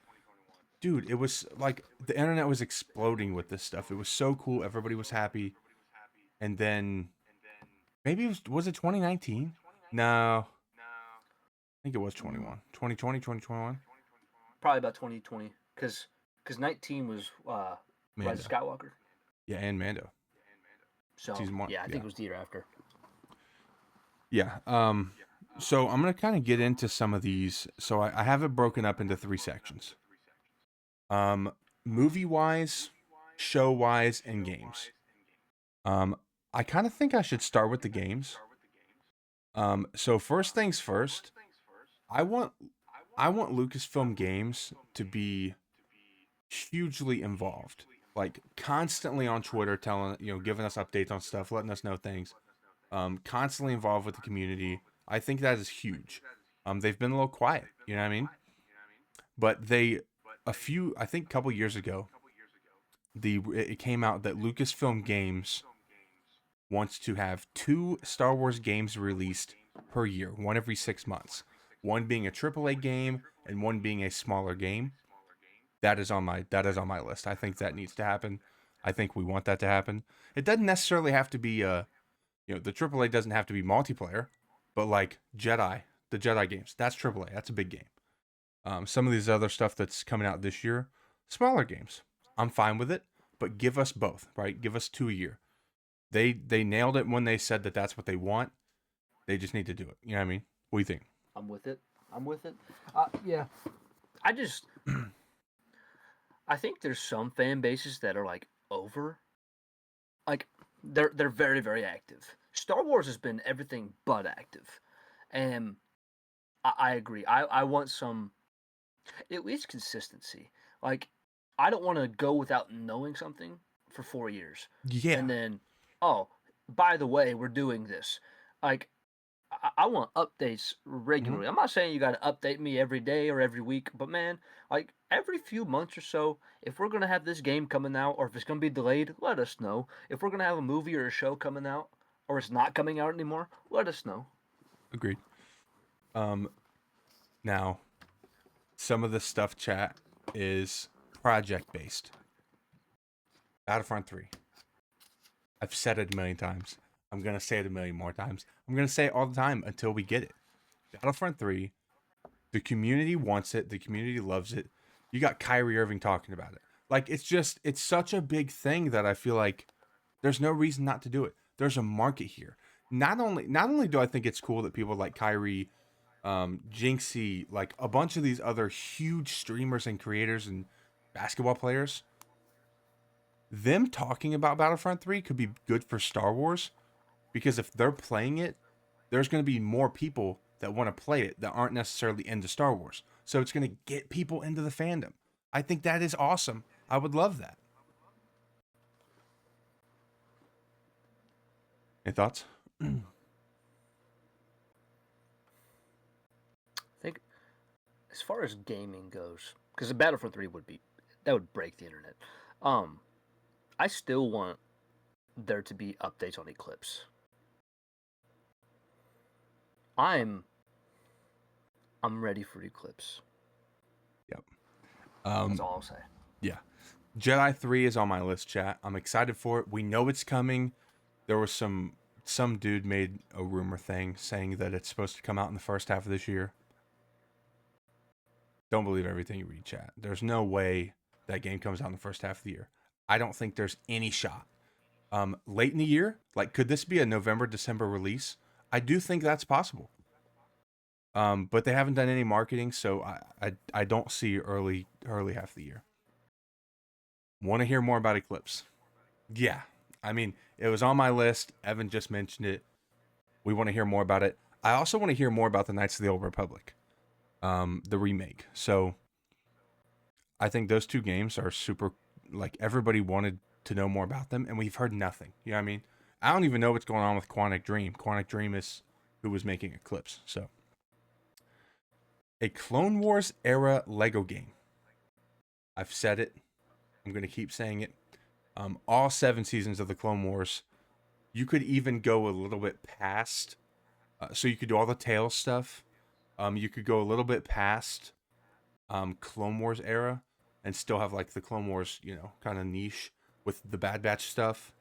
Dude, it was like the internet was exploding with this stuff. It was so cool. Everybody was happy. And then maybe was it 2019? No. I think it was 2020, 2021. Probably about 2020, because 19 was Rise of Skywalker. Yeah, and Mando. So season 1. Yeah, I think it was the year after. Yeah. So I'm gonna kind of get into some of these. So I have it broken up into 3 sections. Movie wise, show wise, and games. I kind of think I should start with the games. So first things first, I want Lucasfilm Games to be hugely involved, like constantly on Twitter, giving us updates on stuff, letting us know things. Constantly involved with the community. I think that is huge. They've been a little quiet, you know what I mean? But I think a couple years ago, it came out that Lucasfilm Games wants to have 2 Star Wars games released per year, one every 6 months. One being a AAA game and one being a smaller game. That is on my list. I think that needs to happen. I think we want that to happen. It doesn't necessarily have to be the AAA doesn't have to be multiplayer, but like the Jedi games, that's AAA. That's a big game. Some of these other stuff that's coming out this year, smaller games. I'm fine with it, but give us both, right? Give us 2 a year. They nailed it when they said that that's what they want. They just need to do it. You know what I mean? What do you think? I'm with it. Yeah. I think there's some fan bases that are like over. Like they're very, very active. Star Wars has been everything but active. And I agree. I want some at least consistency. Like I don't want to go without knowing something for 4 years. Yeah. And then, oh, by the way, we're doing this. Like I want updates regularly. Mm-hmm. I'm not saying you got to update me every day or every week, but man, like every few months or so, if we're gonna have this game coming out or if it's gonna be delayed, let us know. If we're gonna have a movie or a show coming out or it's not coming out anymore, let us know. Agreed. Now, some of the stuff, chat, is project based. Battlefront 3. I've said it a million times. I'm going to say it a million more times. I'm going to say it all the time until we get it. Battlefront 3, the community wants it. The community loves it. You got Kyrie Irving talking about it. Like, it's such a big thing that I feel like there's no reason not to do it. There's a market here. Not only do I think it's cool that people like Kyrie, Jinxie, like a bunch of these other huge streamers and creators and basketball players, them talking about Battlefront 3 could be good for Star Wars, because if they're playing it, there's going to be more people that want to play it that aren't necessarily into Star Wars. So it's going to get people into the fandom. I think that is awesome. I would love that. Any thoughts? I think as far as gaming goes, because the Battlefront 3 would break the internet. I still want there to be updates on Eclipse. I'm ready for Eclipse. Yep. That's all I'll say. Yeah. Jedi 3 is on my list, chat. I'm excited for it. We know it's coming. There was some dude made a rumor thing saying that it's supposed to come out in the first half of this year. Don't believe everything you read, chat. There's no way that game comes out in the first half of the year. I don't think there's any shot. Late in the year, like, could this be a November, December release? I do think that's possible. But they haven't done any marketing, so I don't see early half of the year. Want to hear more about Eclipse? Yeah. I mean, it was on my list. Evan just mentioned it. We want to hear more about it. I also want to hear more about the Knights of the Old Republic, the remake. So I think those two games are super, like, everybody wanted to know more about them, and we've heard nothing. You know what I mean? I don't even know what's going on with Quantic Dream. Quantic Dream is who was making Eclipse. So a Clone Wars era Lego game. I've said it. I'm going to keep saying it. All 7 seasons of the Clone Wars. You could even go a little bit past. So you could do all the Tales stuff. You could go a little bit past Clone Wars era and still have like the Clone Wars, kind of niche with the Bad Batch stuff.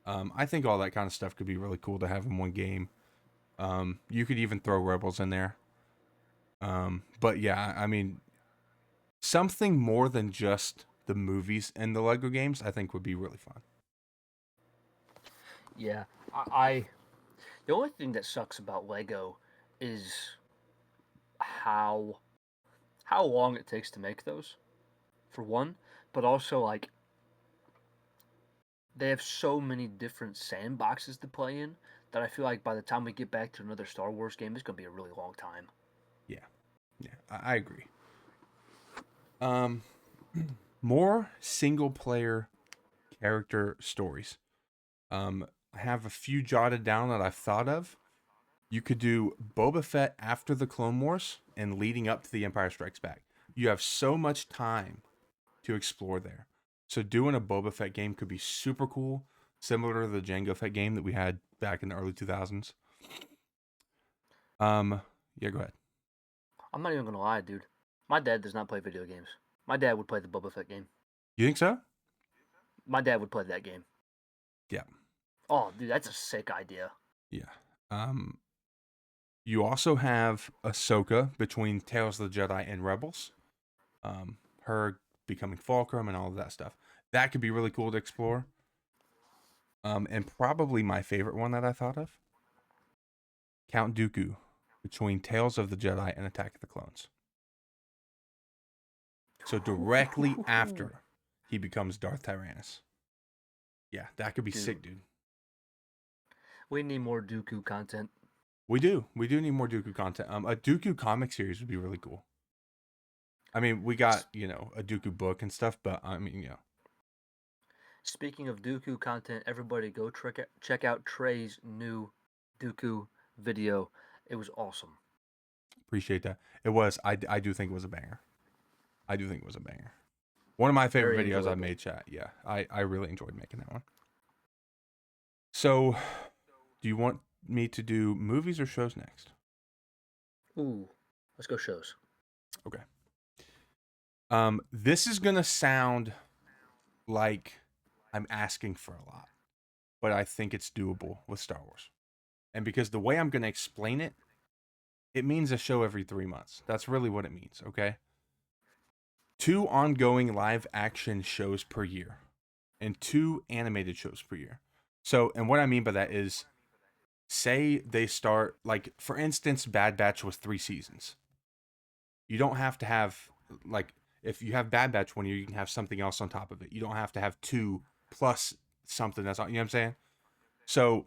I think all that kind of stuff could be really cool to have in one game. You could even throw Rebels in there. But yeah, I mean, something more than just the movies and the Lego games, I think would be really fun. Yeah, I the only thing that sucks about Lego is how long it takes to make those, for one, but also like they have so many different sandboxes to play in that I feel like by the time we get back to another Star Wars game, it's gonna be a really long time. Yeah, I agree. More single player character stories. I have a few jotted down that I've thought of. You could do Boba Fett after the Clone Wars and leading up to the Empire Strikes Back. You have so much time to explore there. So doing a Boba Fett game could be super cool, similar to the Jango Fett game that we had back in the early 2000s. Yeah, go ahead. I'm not even gonna lie, dude. My dad does not play video games. My dad would play the Boba Fett game. You think so? My dad would play that game. Yeah. Oh, dude, that's a sick idea. Yeah. You also have Ahsoka between Tales of the Jedi and Rebels. Her becoming Fulcrum and all of that stuff. That could be really cool to explore. And probably my favorite one that I thought of, Count Dooku between Tales of the Jedi and Attack of the Clones. So directly after he becomes Darth Tyrannus. Yeah, that could be sick, dude. We need more Dooku content. We do need more Dooku content. A Dooku comic series would be really cool. I mean, we got, a Dooku book and stuff, but I mean, Speaking of Dooku content, everybody go check out Trey's new Dooku video. It was awesome. Appreciate that. It was. I do think it was a banger. I do think it was a banger. One of my favorite videos I've made, chat. Yeah, I really enjoyed making that one. So, do you want me to do movies or shows next? Ooh, let's go shows. Okay. This is gonna sound like I'm asking for a lot, but I think it's doable with Star Wars. And because the way I'm gonna explain it, it means a show every 3 months. That's really what it means, okay? 2 ongoing live action shows per year and 2 animated shows per year. So, and what I mean by that is, say they start, like, for instance, Bad Batch was 3 seasons. You don't have to have, like, if you have Bad Batch 1 year, you can have something else on top of it. You don't have to have 2 plus something that's on, you know what I'm saying? So,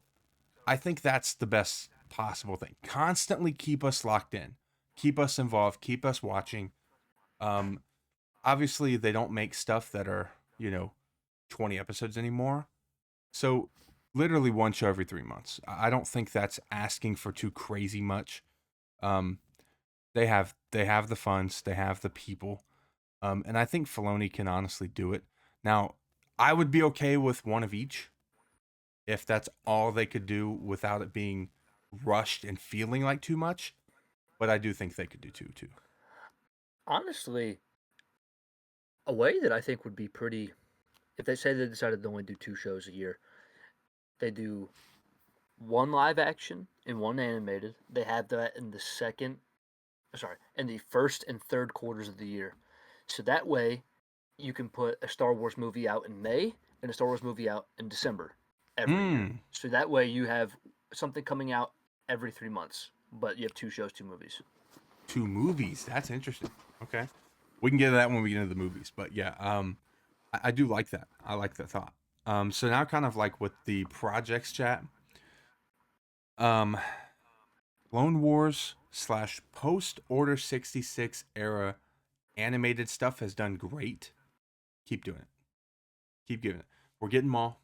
I think that's the best possible thing. Constantly keep us locked in, keep us involved, keep us watching. Obviously, they don't make stuff that are, 20 episodes anymore. So, literally 1 show every 3 months. I don't think that's asking for too crazy much. They have the funds, they have the people, and I think Filoni can honestly do it. Now, I would be okay with 1 of each. if that's all they could do without it being rushed and feeling like too much. But I do think they could do too. Honestly, a way that I think would be pretty, if they say they decided to only do 2 shows a year, they do one live action and one animated. They have that in in the first and third quarters of the year. So that way, you can put a Star Wars movie out in May and a Star Wars movie out in December every year. Mm, So that way, you have something coming out every 3 months, but you have 2 shows, 2 movies. 2 movies. That's interesting. Okay. We can get to that when we get into the movies. But yeah, I do like that. I like that thought. So now kind of like with the projects chat, um, Clone Wars slash post Order 66 era animated stuff has done great. Keep doing it. Keep giving it. We're getting Maul.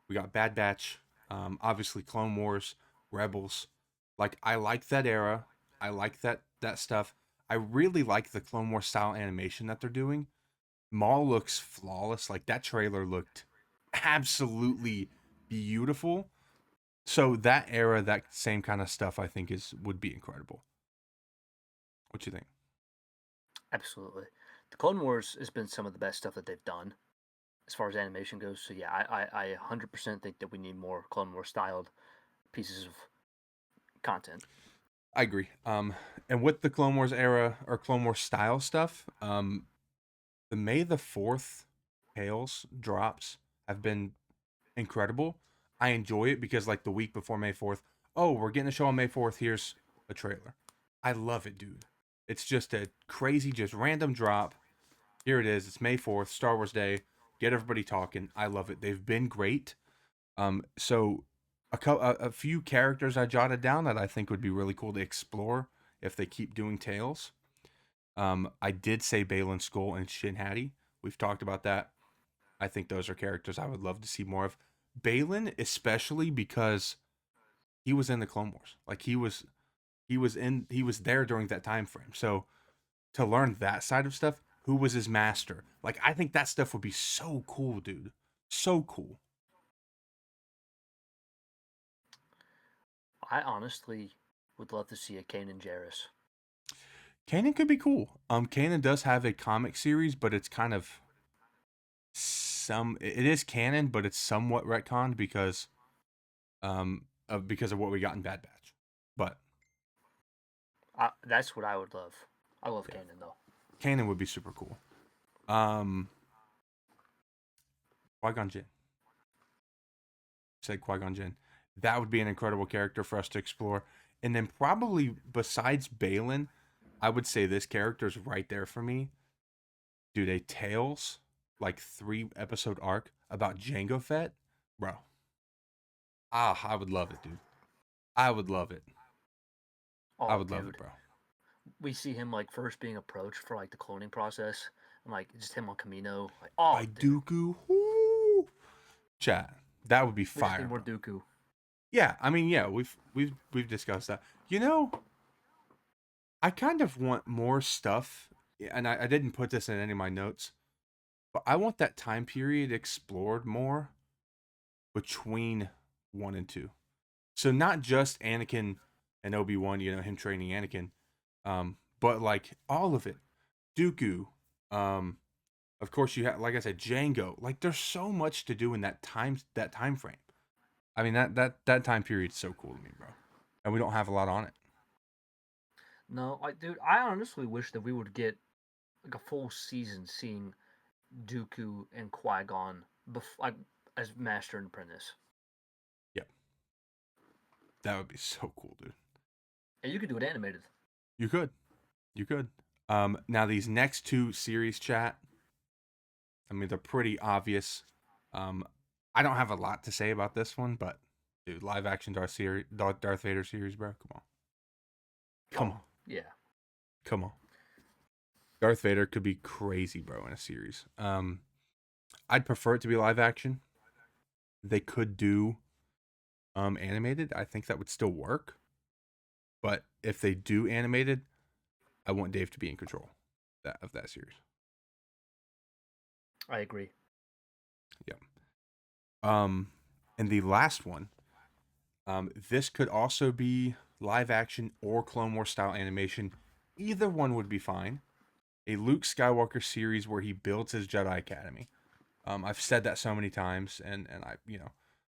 We got Bad Batch. Obviously Clone Wars, Rebels. Like I like that era. I like that stuff. I really like the Clone Wars style animation that they're doing. Maul looks flawless. Like that trailer looked absolutely beautiful. So that era, that same kind of stuff, I think would be incredible. What you think? Absolutely. The Clone Wars has been some of the best stuff that they've done as far as animation goes. So yeah, I 100% think that we need more Clone Wars styled pieces of content. I agree. And with the Clone Wars era or Clone Wars style stuff, the May 4th tales drops have been incredible. I enjoy it because like the week before May 4th, oh, we're getting a show on May 4th. Here's a trailer. I love it, dude. It's just a crazy, just random drop. Here it is. It's May 4th, Star Wars Day. Get everybody talking. I love it. They've been great. So a few characters I jotted down that I think would be really cool to explore if they keep doing tales. I did say Balin Skull and Shin Hattie. We've talked about that. I think those are characters I would love to see more of. Balin, especially because he was in the Clone Wars. Like he was there during that time frame. So to learn that side of stuff, who was his master? Like I think that stuff would be so cool, dude. So cool. I honestly would love to see a Kanan Jarrus. Kanan could be cool. Kanan does have a comic series, but it's kind of it is canon, but it's somewhat retconned because of what we got in Bad Batch. But That's what I would love. I love yeah, Kanan though. Kanan would be super cool. Um, Qui-Gon Jinn. Said Qui-Gon Jinn. That would be an incredible character for us to explore. And then probably besides Balin, I would say this character is right there for me. Dude, a Tales like 3 episode arc about Jango Fett, bro. I would love it, dude. I would love it. I Oh, would love it, dude, bro. we see him like first being approached for like the cloning process, and like just him on Camino. Like, oh, By dude, Dooku, whoo, chat. That would be we just need fire, more bro. Dooku. Yeah, I mean, yeah, we've discussed that. You know, I kind of want more stuff, and I didn't put this in any of my notes, but I want that time period explored more between 1 and 2. So not just Anakin and Obi-Wan, him training Anakin, but like all of it. Dooku, um, of course you have, like I said, Django. Like there's so much to do in that time frame. I mean that time period is so cool to me, bro. And we don't have a lot on it. No, like, dude, I honestly wish that we would get like a full season seeing Dooku and Qui Gon, like as Master and Apprentice. Yep, that would be so cool, dude. And you could do it animated. You could, you could. Now these next 2 series, chat. I mean, they're pretty obvious. Um, I don't have a lot to say about this one, but dude, live action Darth Vader series, bro. Come on, come Oh on, yeah, come on. Darth Vader could be crazy, bro, in a series. I'd prefer it to be live action. They could do animated. I think that would still work. But if they do animated, I want Dave to be in control of that series. I agree. Yeah. Um. And the last one, this could also be live action or Clone Wars style animation. Either one would be fine. A Luke Skywalker series where he builds his Jedi Academy. I've said that so many times, and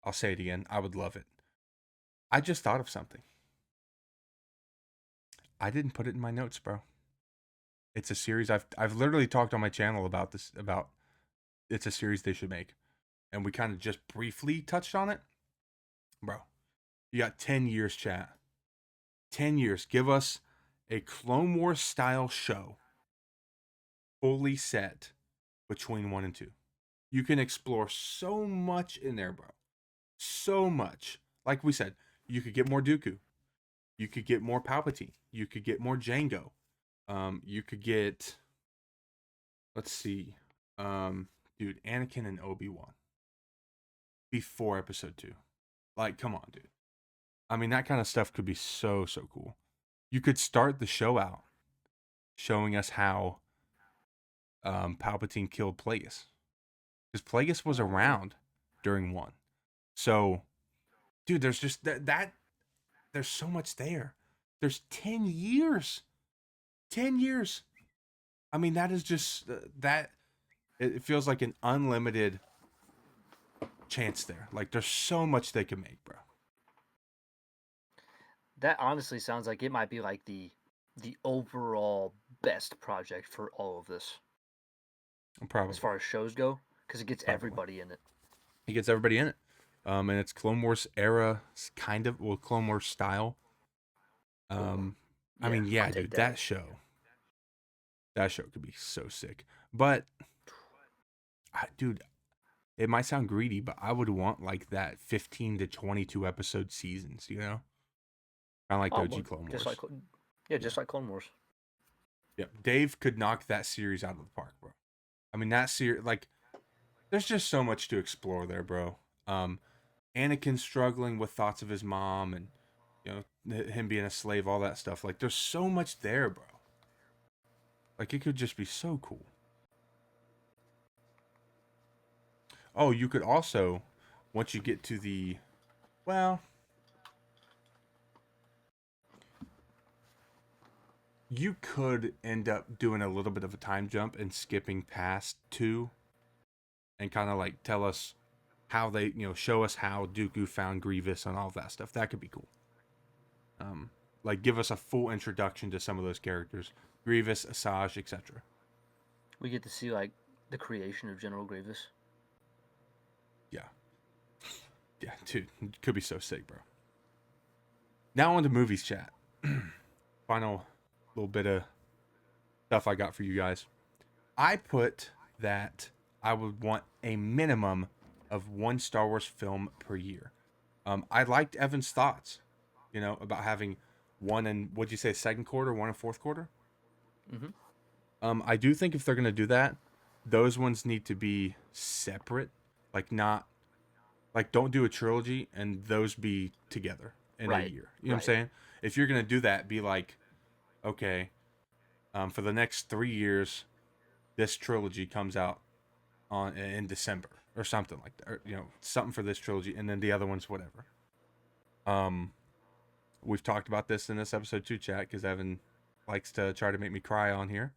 I'll say it again. I would love it. I just thought of something. I didn't put it in my notes, bro. It's a series I've literally talked on my channel about this. About it's a series they should make, and we kind of just briefly touched on it, bro. You got 10 years, chat. 10 years. Give us a Clone Wars style show, fully set between 1 and 2. You can explore so much in there, bro. So much. Like we said, you could get more Dooku. You could get more Palpatine. You could get more Jango. You could get, let's see, dude, Anakin and Obi-Wan before Episode 2. Like, come on, dude. I mean, that kind of stuff could be so cool. You could start the show out showing us how Palpatine killed Plagueis, because Plagueis was around during 1. So, dude, there's just that there's so much there. There's 10 years. 10 years. I mean, that is just that it feels like an unlimited chance there. Like, there's so much they can make, bro. That honestly sounds like it might be like the overall best project for all of this, Probably. as far as shows go, because it gets everybody in it. It gets everybody in it. And it's Clone Wars era, kind of, well, Clone Wars style. I mean, yeah, dude, that show could be so sick. But, dude, it might sound greedy, but I would want like that 15 to 22 episode seasons, you know? Kind of like the OG Clone Wars. Just like Clone Wars. Yep. Dave could knock that series out of the park, bro. I mean, that series, like, there's just so much to explore there, bro. Anakin struggling with thoughts of his mom and, him being a slave, all that stuff. Like, there's so much there, bro. Like, it could just be so cool. Oh, you could also, once you get to the, well, you could end up doing a little bit of a time jump and skipping past 2 and kind of like tell us how they, show us how Dooku found Grievous and all of that stuff. That could be cool. Like, give us a full introduction to some of those characters. Grievous, Asajj, etc. We get to see, like, the creation of General Grievous. Yeah. Yeah, dude. It could be so sick, bro. Now on to movies, chat. Final little bit of stuff I got for you guys. I put that I would want a minimum of 1 Star Wars film per year. I liked Evan's thoughts, about having 1 in, what'd you say, second quarter, 1 in fourth quarter? Mm-hmm. I do think if they're going to do that, those ones need to be separate. Like, not, like, don't do a trilogy and those be together in a year. You know what I'm saying? If you're going to do that, be like, okay, for the next 3 years, this trilogy comes out in December or something like that, or, something for this trilogy, and then the other ones whatever. We've talked about this in this episode too, chat, because Evan likes to try to make me cry on here.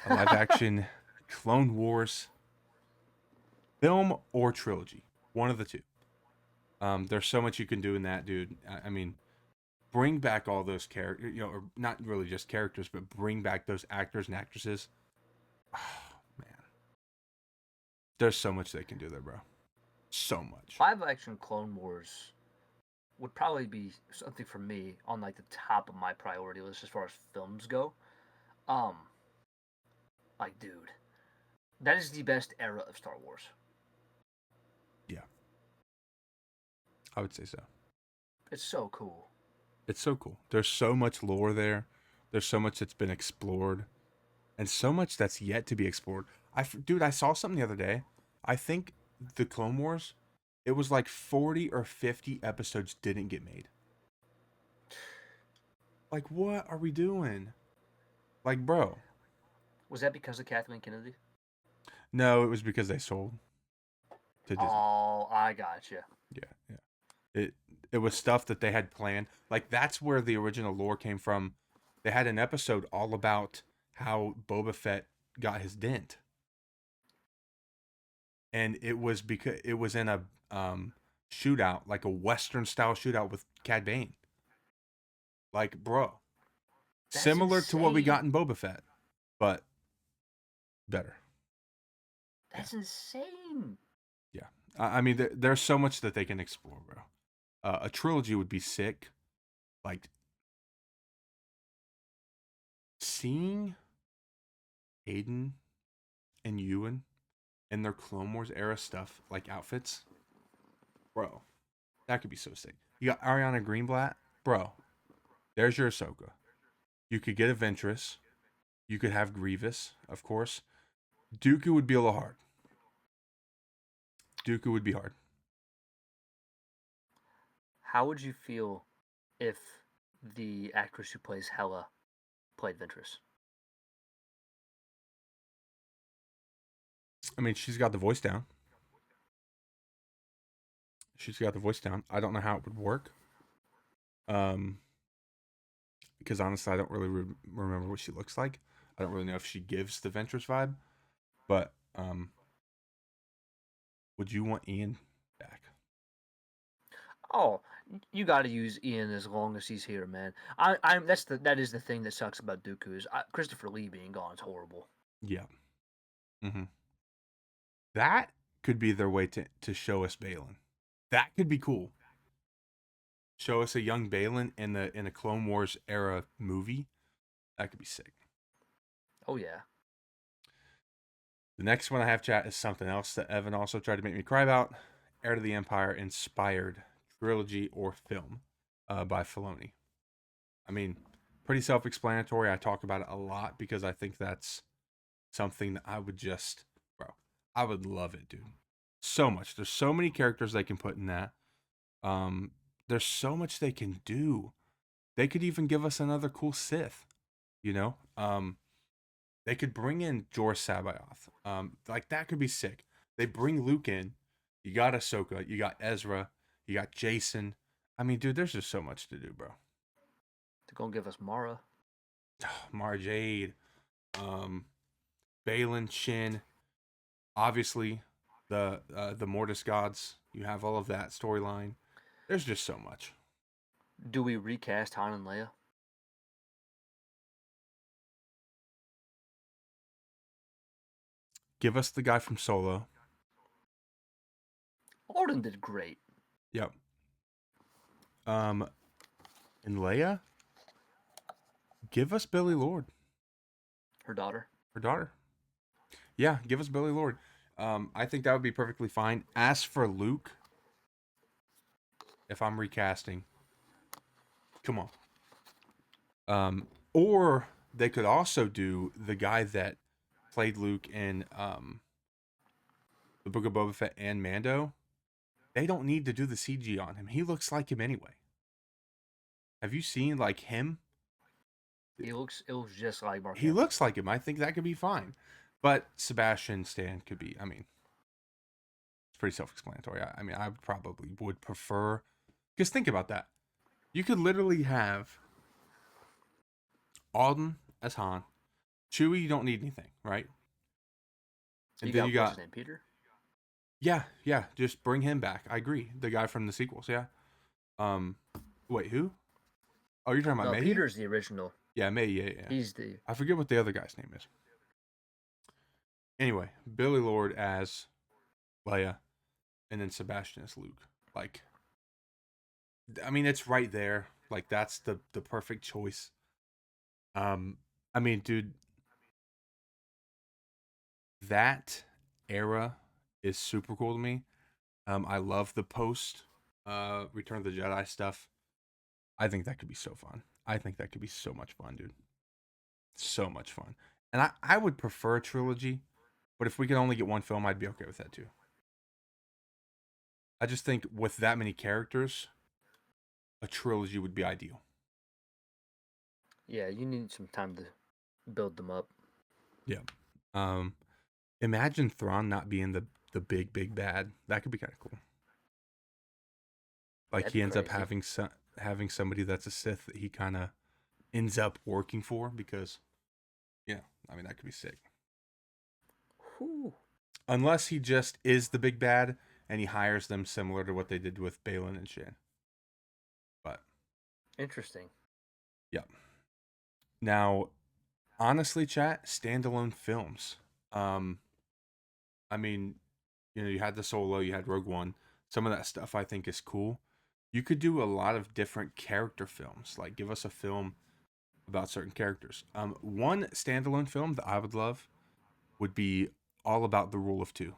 A live action Clone Wars film or trilogy, one of the two. There's so much you can do in that, dude. I mean, bring back all those characters, or not really just characters, but bring back those actors and actresses. Oh, man. There's so much they can do there, bro. So much. Live action Clone Wars would probably be something for me on, like, the top of my priority list as far as films go. Like, dude, that is the best era of Star Wars. Yeah. I would say so. It's so cool. It's so cool. There's so much lore there. There's so much that's been explored. And so much that's yet to be explored. Dude, I saw something the other day. I think the Clone Wars, it was like 40 or 50 episodes didn't get made. Like, what are we doing? Like, bro. Was that because of Kathleen Kennedy? No, it was because they sold to Disney. Oh, I gotcha. Yeah, yeah. It was stuff that they had planned. Like that's where the original lore came from. They had an episode all about how Boba Fett got his dent, and it was because it was in a shootout, like a Western style shootout with Cad Bane. Like, bro, That's similar to what we insane. got in Boba Fett, but better. Yeah, That's insane. yeah. I mean, there's so much that they can explore, bro. A trilogy would be sick. Like seeing Aiden and Ewan in their Clone Wars era stuff, like outfits, bro. That could be so sick. You got Ariana Greenblatt, bro. There's your Ahsoka. You could get a Ventress. You could have Grievous, of course. Dooku would be a little hard. Dooku would be hard. How would you feel if the actress who plays Hela played Ventress? I mean, she's got the voice down. She's got the voice down. I don't know how it would work. Um, because honestly, I don't really remember what she looks like. I don't really know if she gives the Ventress vibe. But would you want Ian back? Oh, you got to use Ian as long as he's here, man. That is the thing that sucks about Dooku is Christopher Lee being gone is horrible. Yeah. Mm-hmm. That could be their way to show us Balin. That could be cool. Show us a young Balin in a Clone Wars era movie. That could be sick. Oh yeah. The next one I have, chat, is something else that Evan also tried to make me cry about. Heir to the Empire inspired trilogy or film by Filoni. I mean, pretty self-explanatory. I talk about it a lot because I think that's something that I would just, bro, I would love it, dude. So much. There's so many characters they can put in that. There's so much they can do. They could even give us another cool Sith, you know? They could bring in Jorah Sabayoth. Like that could be sick. They bring Luke in. You got Ahsoka. You got Ezra. You got Jason. I mean, dude, there's just so much to do, bro. They're gonna give us Mara. Mara Jade, Balin, Shin, obviously the Mortis gods. You have all of that storyline. There's just so much. Do we recast Han and Leia? Give us the guy from Solo. Alden did great. Yep. And Leia, give us Billy Lord, Her daughter. her daughter. Yeah, give us Billy Lord. I think that would be perfectly fine. As for Luke, if I'm recasting, come on. Or they could also do the guy that played Luke in the Book of Boba Fett and Mando. They don't need to do the CG on him. He looks like him anyway. Have you seen like him? It looks just like Mark He Hamill. looks like him. I think that could be fine. But Sebastian Stan could be. I mean, it's pretty self-explanatory. I mean, I probably would prefer. Because think about that. You could literally have Alden as Han. Chewie, you don't need anything, right? And You then got you what's got his name, Peter? yeah. Just bring him back. I agree. The guy from the sequels, yeah. Um, wait, who? Oh, you're talking about No, May? Peter's the original. Yeah, May. Yeah. He's the I forget what the other guy's name is. Anyway, Billy Lord as Leia, and then Sebastian as Luke. Like, I mean, it's right there. Like, that's the perfect choice. I mean, dude, that era is super cool to me. I love the post Return of the Jedi stuff. I think that could be so fun. I think that could be so much fun, dude. So much fun. And I would prefer a trilogy, but if we could only get one film, I'd be okay with that too. I just think with that many characters, a trilogy would be ideal. yeah. You need some time to build them up. Yeah. Um, Imagine Thrawn not being the big bad. That could be kind of cool. Like That'd he be ends up crazy. having somebody that's a Sith that he kind of ends up working for because, I mean, that could be sick. Whew. Unless he just is the big bad and he hires them similar to what they did with Balin and Shin. But Interesting. yeah. Now, honestly, chat, standalone films. Um, I mean, you had the Solo, you had Rogue One. Some of that stuff I think is cool. You could do a lot of different character films. Like, give us a film about certain characters. One standalone film that I would love would be all about the Rule of Two,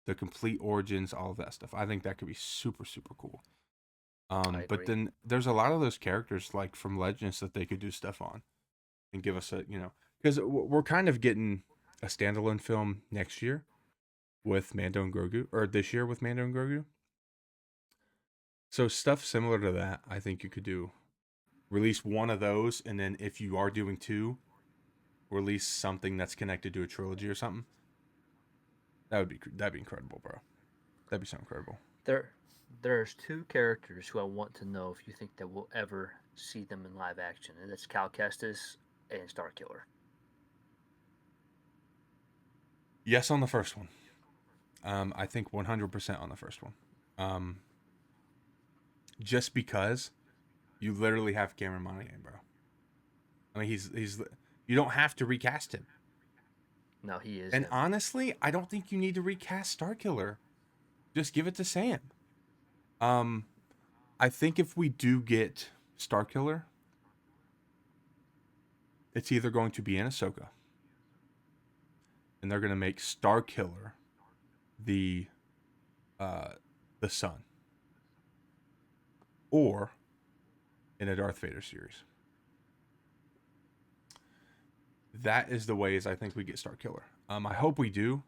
the complete origins, all of that stuff. I think that could be super, super cool. I But agree. then there's a lot of those characters like from Legends that they could do stuff on and give us because we're kind of getting a standalone film next year with Mando and Grogu, or this year with Mando and Grogu. So stuff similar to that, I think you could do. Release one of those, and then if you are doing two, release something that's connected to a trilogy or something. That'd be incredible, bro. That'd be so incredible. There, there's two characters who I want to know if you think that we'll ever see them in live action, and that's Cal Kestis and Starkiller. Yes, on the first one. I think 100% on the first one. Um, just because you literally have Cameron Monaghan, bro. I mean, he's you don't have to recast him. No, he is And him. honestly, I don't think you need to recast Starkiller. Just give it to Sam. Um, I think if we do get Starkiller, it's either going to be in Ahsoka, and they're going to make Starkiller the uh the son, or in a Darth Vader series. That is the ways I think we get Starkiller. I hope we do.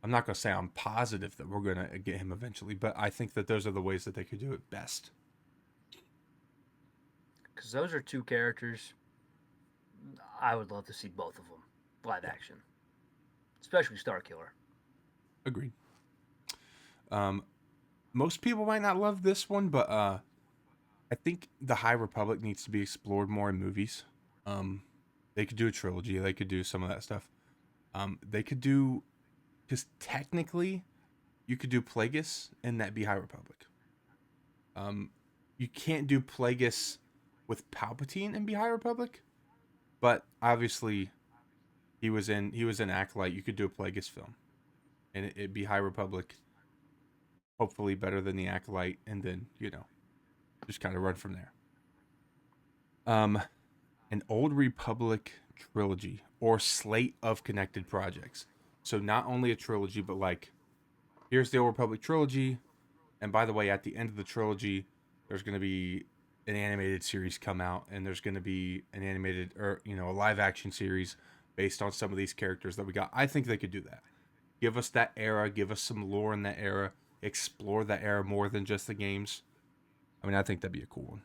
I'm not gonna say I'm positive that we're gonna get him eventually, but I think that those are the ways that they could do it best. Because those are two characters I would love to see both of them live Yeah, action, especially Starkiller. agreed. Um, most people might not love this one, but I think the High Republic needs to be explored more in movies. Um, they could do a trilogy. They could do some of that stuff. They could do because technically you could do Plagueis and that be High Republic. Um, you can't do Plagueis with Palpatine and be High Republic, but obviously he was in Acolyte. You could do a Plagueis film, and it'd be High Republic. Hopefully better than the Acolyte, and then just kind of run from there. Um, an Old Republic trilogy or slate of connected projects. So not only a trilogy, but like here's the Old Republic trilogy, and by the way, at the end of the trilogy, there's going to be an animated series come out, and there's going to be an animated or a live action series based on some of these characters that we got. I think they could do that. Give us that era, give us some lore in that era, explore that era more than just the games. I mean, I think that'd be a cool one.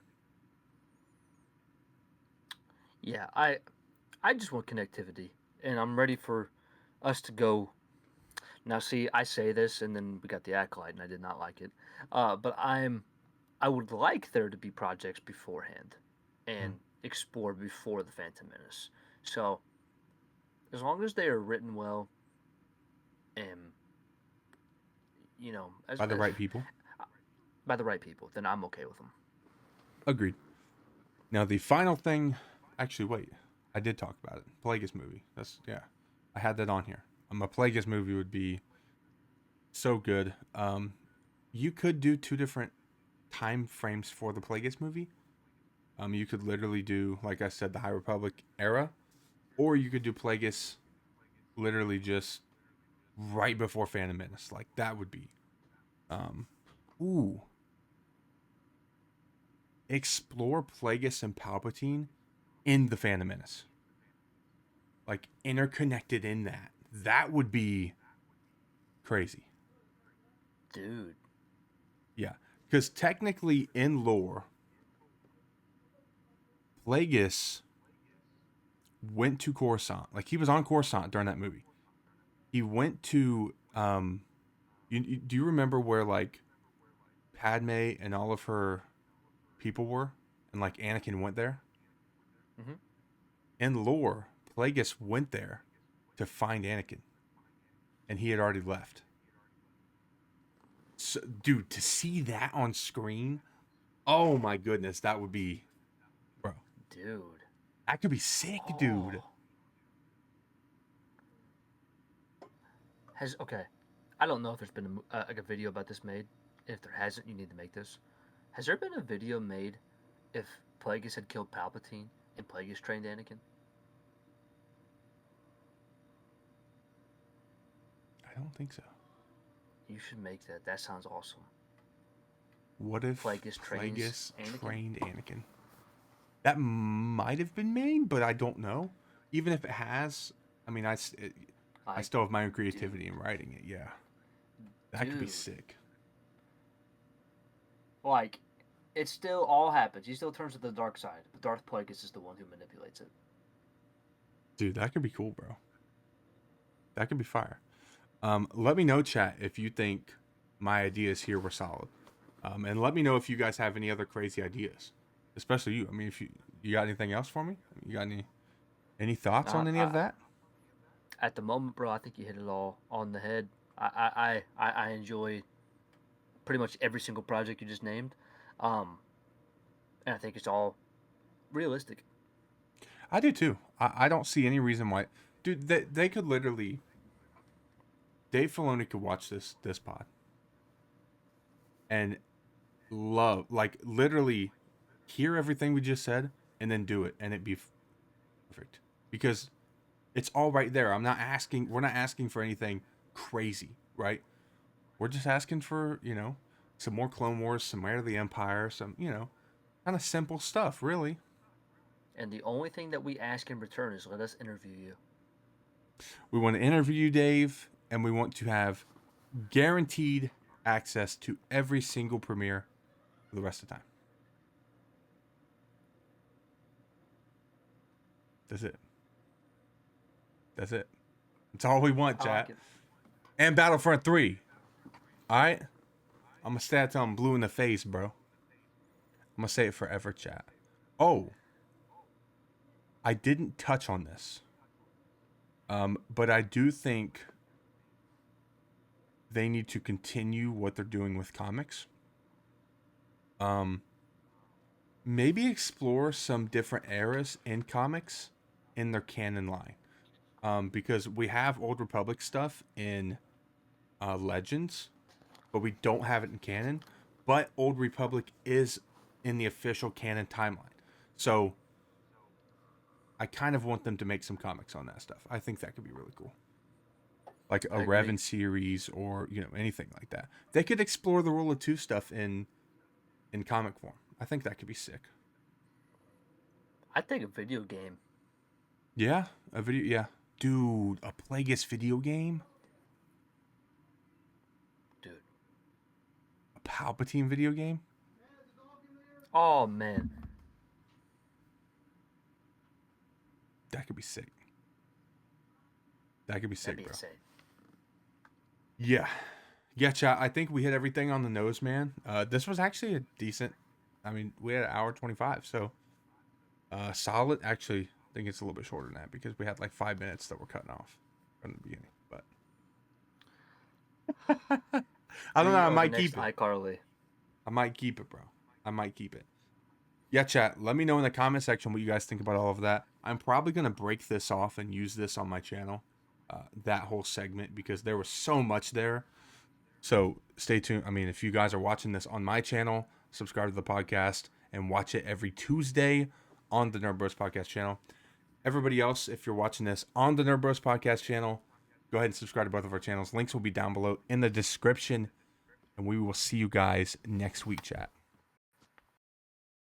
Yeah, I just want connectivity, and I'm ready for us to go. Now, see, I say this, and then we got the Acolyte, and I did not like it. But I would like there to be projects beforehand, Mm. and explore before the Phantom Menace. So as long as they are written well, and By the right people. by the right people, then I'm okay with them. Agreed. Now the final thing, actually, wait, I did talk about it. Plagueis movie. That's yeah, I had that on here. A Plagueis movie would be so good. You could do two different time frames for the Plagueis movie. You could literally do, like I said, the High Republic era, or you could do Plagueis literally just right before Phantom Menace. Like that would be, um, ooh, explore Plagueis and Palpatine in the Phantom Menace, like interconnected in that. That would be crazy. Dude, Yeah, because technically in lore, Plagueis went to Coruscant. Like he was on Coruscant during that movie. He went to do you remember where like Padme and all of her people were, and like Anakin went there. Mm-hmm. In lore, Plagueis went there to find Anakin, and he had already left. So, dude, to see that on screen, oh my goodness, that would be, bro. Dude. That could be sick, dude. Oh. Okay. I don't know if there's been like a video about this made. If there hasn't, you need to make this. Has there been a video made if Plagueis had killed Palpatine and Plagueis trained Anakin? I don't think so. You should make that. That sounds awesome. What if Plagueis trains trained Anakin? That might have been made, but I don't know. Even if it has, I mean, I still have my own creativity in writing it. Yeah, that could be sick. Like, it still all happens. He still turns to the dark side, but Darth Plagueis is the one who manipulates it. Dude, that could be cool, bro. That could be fire. Let me know, chat, if you think my ideas here were solid. And let me know if you guys have any other crazy ideas, especially you. I mean, if you got anything else for me, you got any thoughts on any of that? At the moment, bro, I think you hit it all on the head. I enjoy pretty much every single project you just named, and I think it's all realistic. I do too. I don't see any reason why, dude. They could literally. Dave Filoni could watch this pod and love, like, literally hear everything we just said and then do it, and it'd be perfect because it's all right there. We're not asking for anything crazy, right? We're just asking for, some more Clone Wars, some Heir of the Empire, some, kind of simple stuff, really. And the only thing that we ask in return is let us interview you. We want to interview you, Dave, and we want to have guaranteed access to every single premiere for the rest of the time. That's it. That's all we want, chat. Like and Battlefront 3. Alright? I'm going to say it till I'm blue in the face, bro. I'm going to say it forever, chat. Oh. I didn't touch on this. But I do think they need to continue what they're doing with comics. Maybe explore some different eras in comics in their canon line. Because we have Old Republic stuff in Legends, but we don't have it in canon. But Old Republic is in the official canon timeline. So I kind of want them to make some comics on that stuff. I think that could be really cool. Like a Revan series or, anything like that. They could explore the Rule of Two stuff in comic form. I think that could be sick. I think a video game. Yeah, a video. Yeah, dude, a Plagueis video game. Dude, a Palpatine video game. Oh man, that could be sick. That could be sick, bro. Insane. Yeah, chat. I think we hit everything on the nose, man. This was actually a decent. I mean, we had an hour 25, so solid. Actually, I think it's a little bit shorter than that because we had like 5 minutes that were cutting off from the beginning. But I don't know. I might keep it. iCarly. I might keep it, bro. I might keep it. Yeah, chat. Let me know in the comment section what you guys think about all of that. I'm probably gonna break this off and use this on my channel. That whole segment because there was so much there. So stay tuned. I mean, if you guys are watching this on my channel, subscribe to the podcast and watch it every Tuesday on the Nerd Bros Podcast channel. Everybody else, if you're watching this on the Nerd Bros Podcast channel, go ahead and subscribe to both of our channels. Links will be down below in the description. And we will see you guys next week, chat.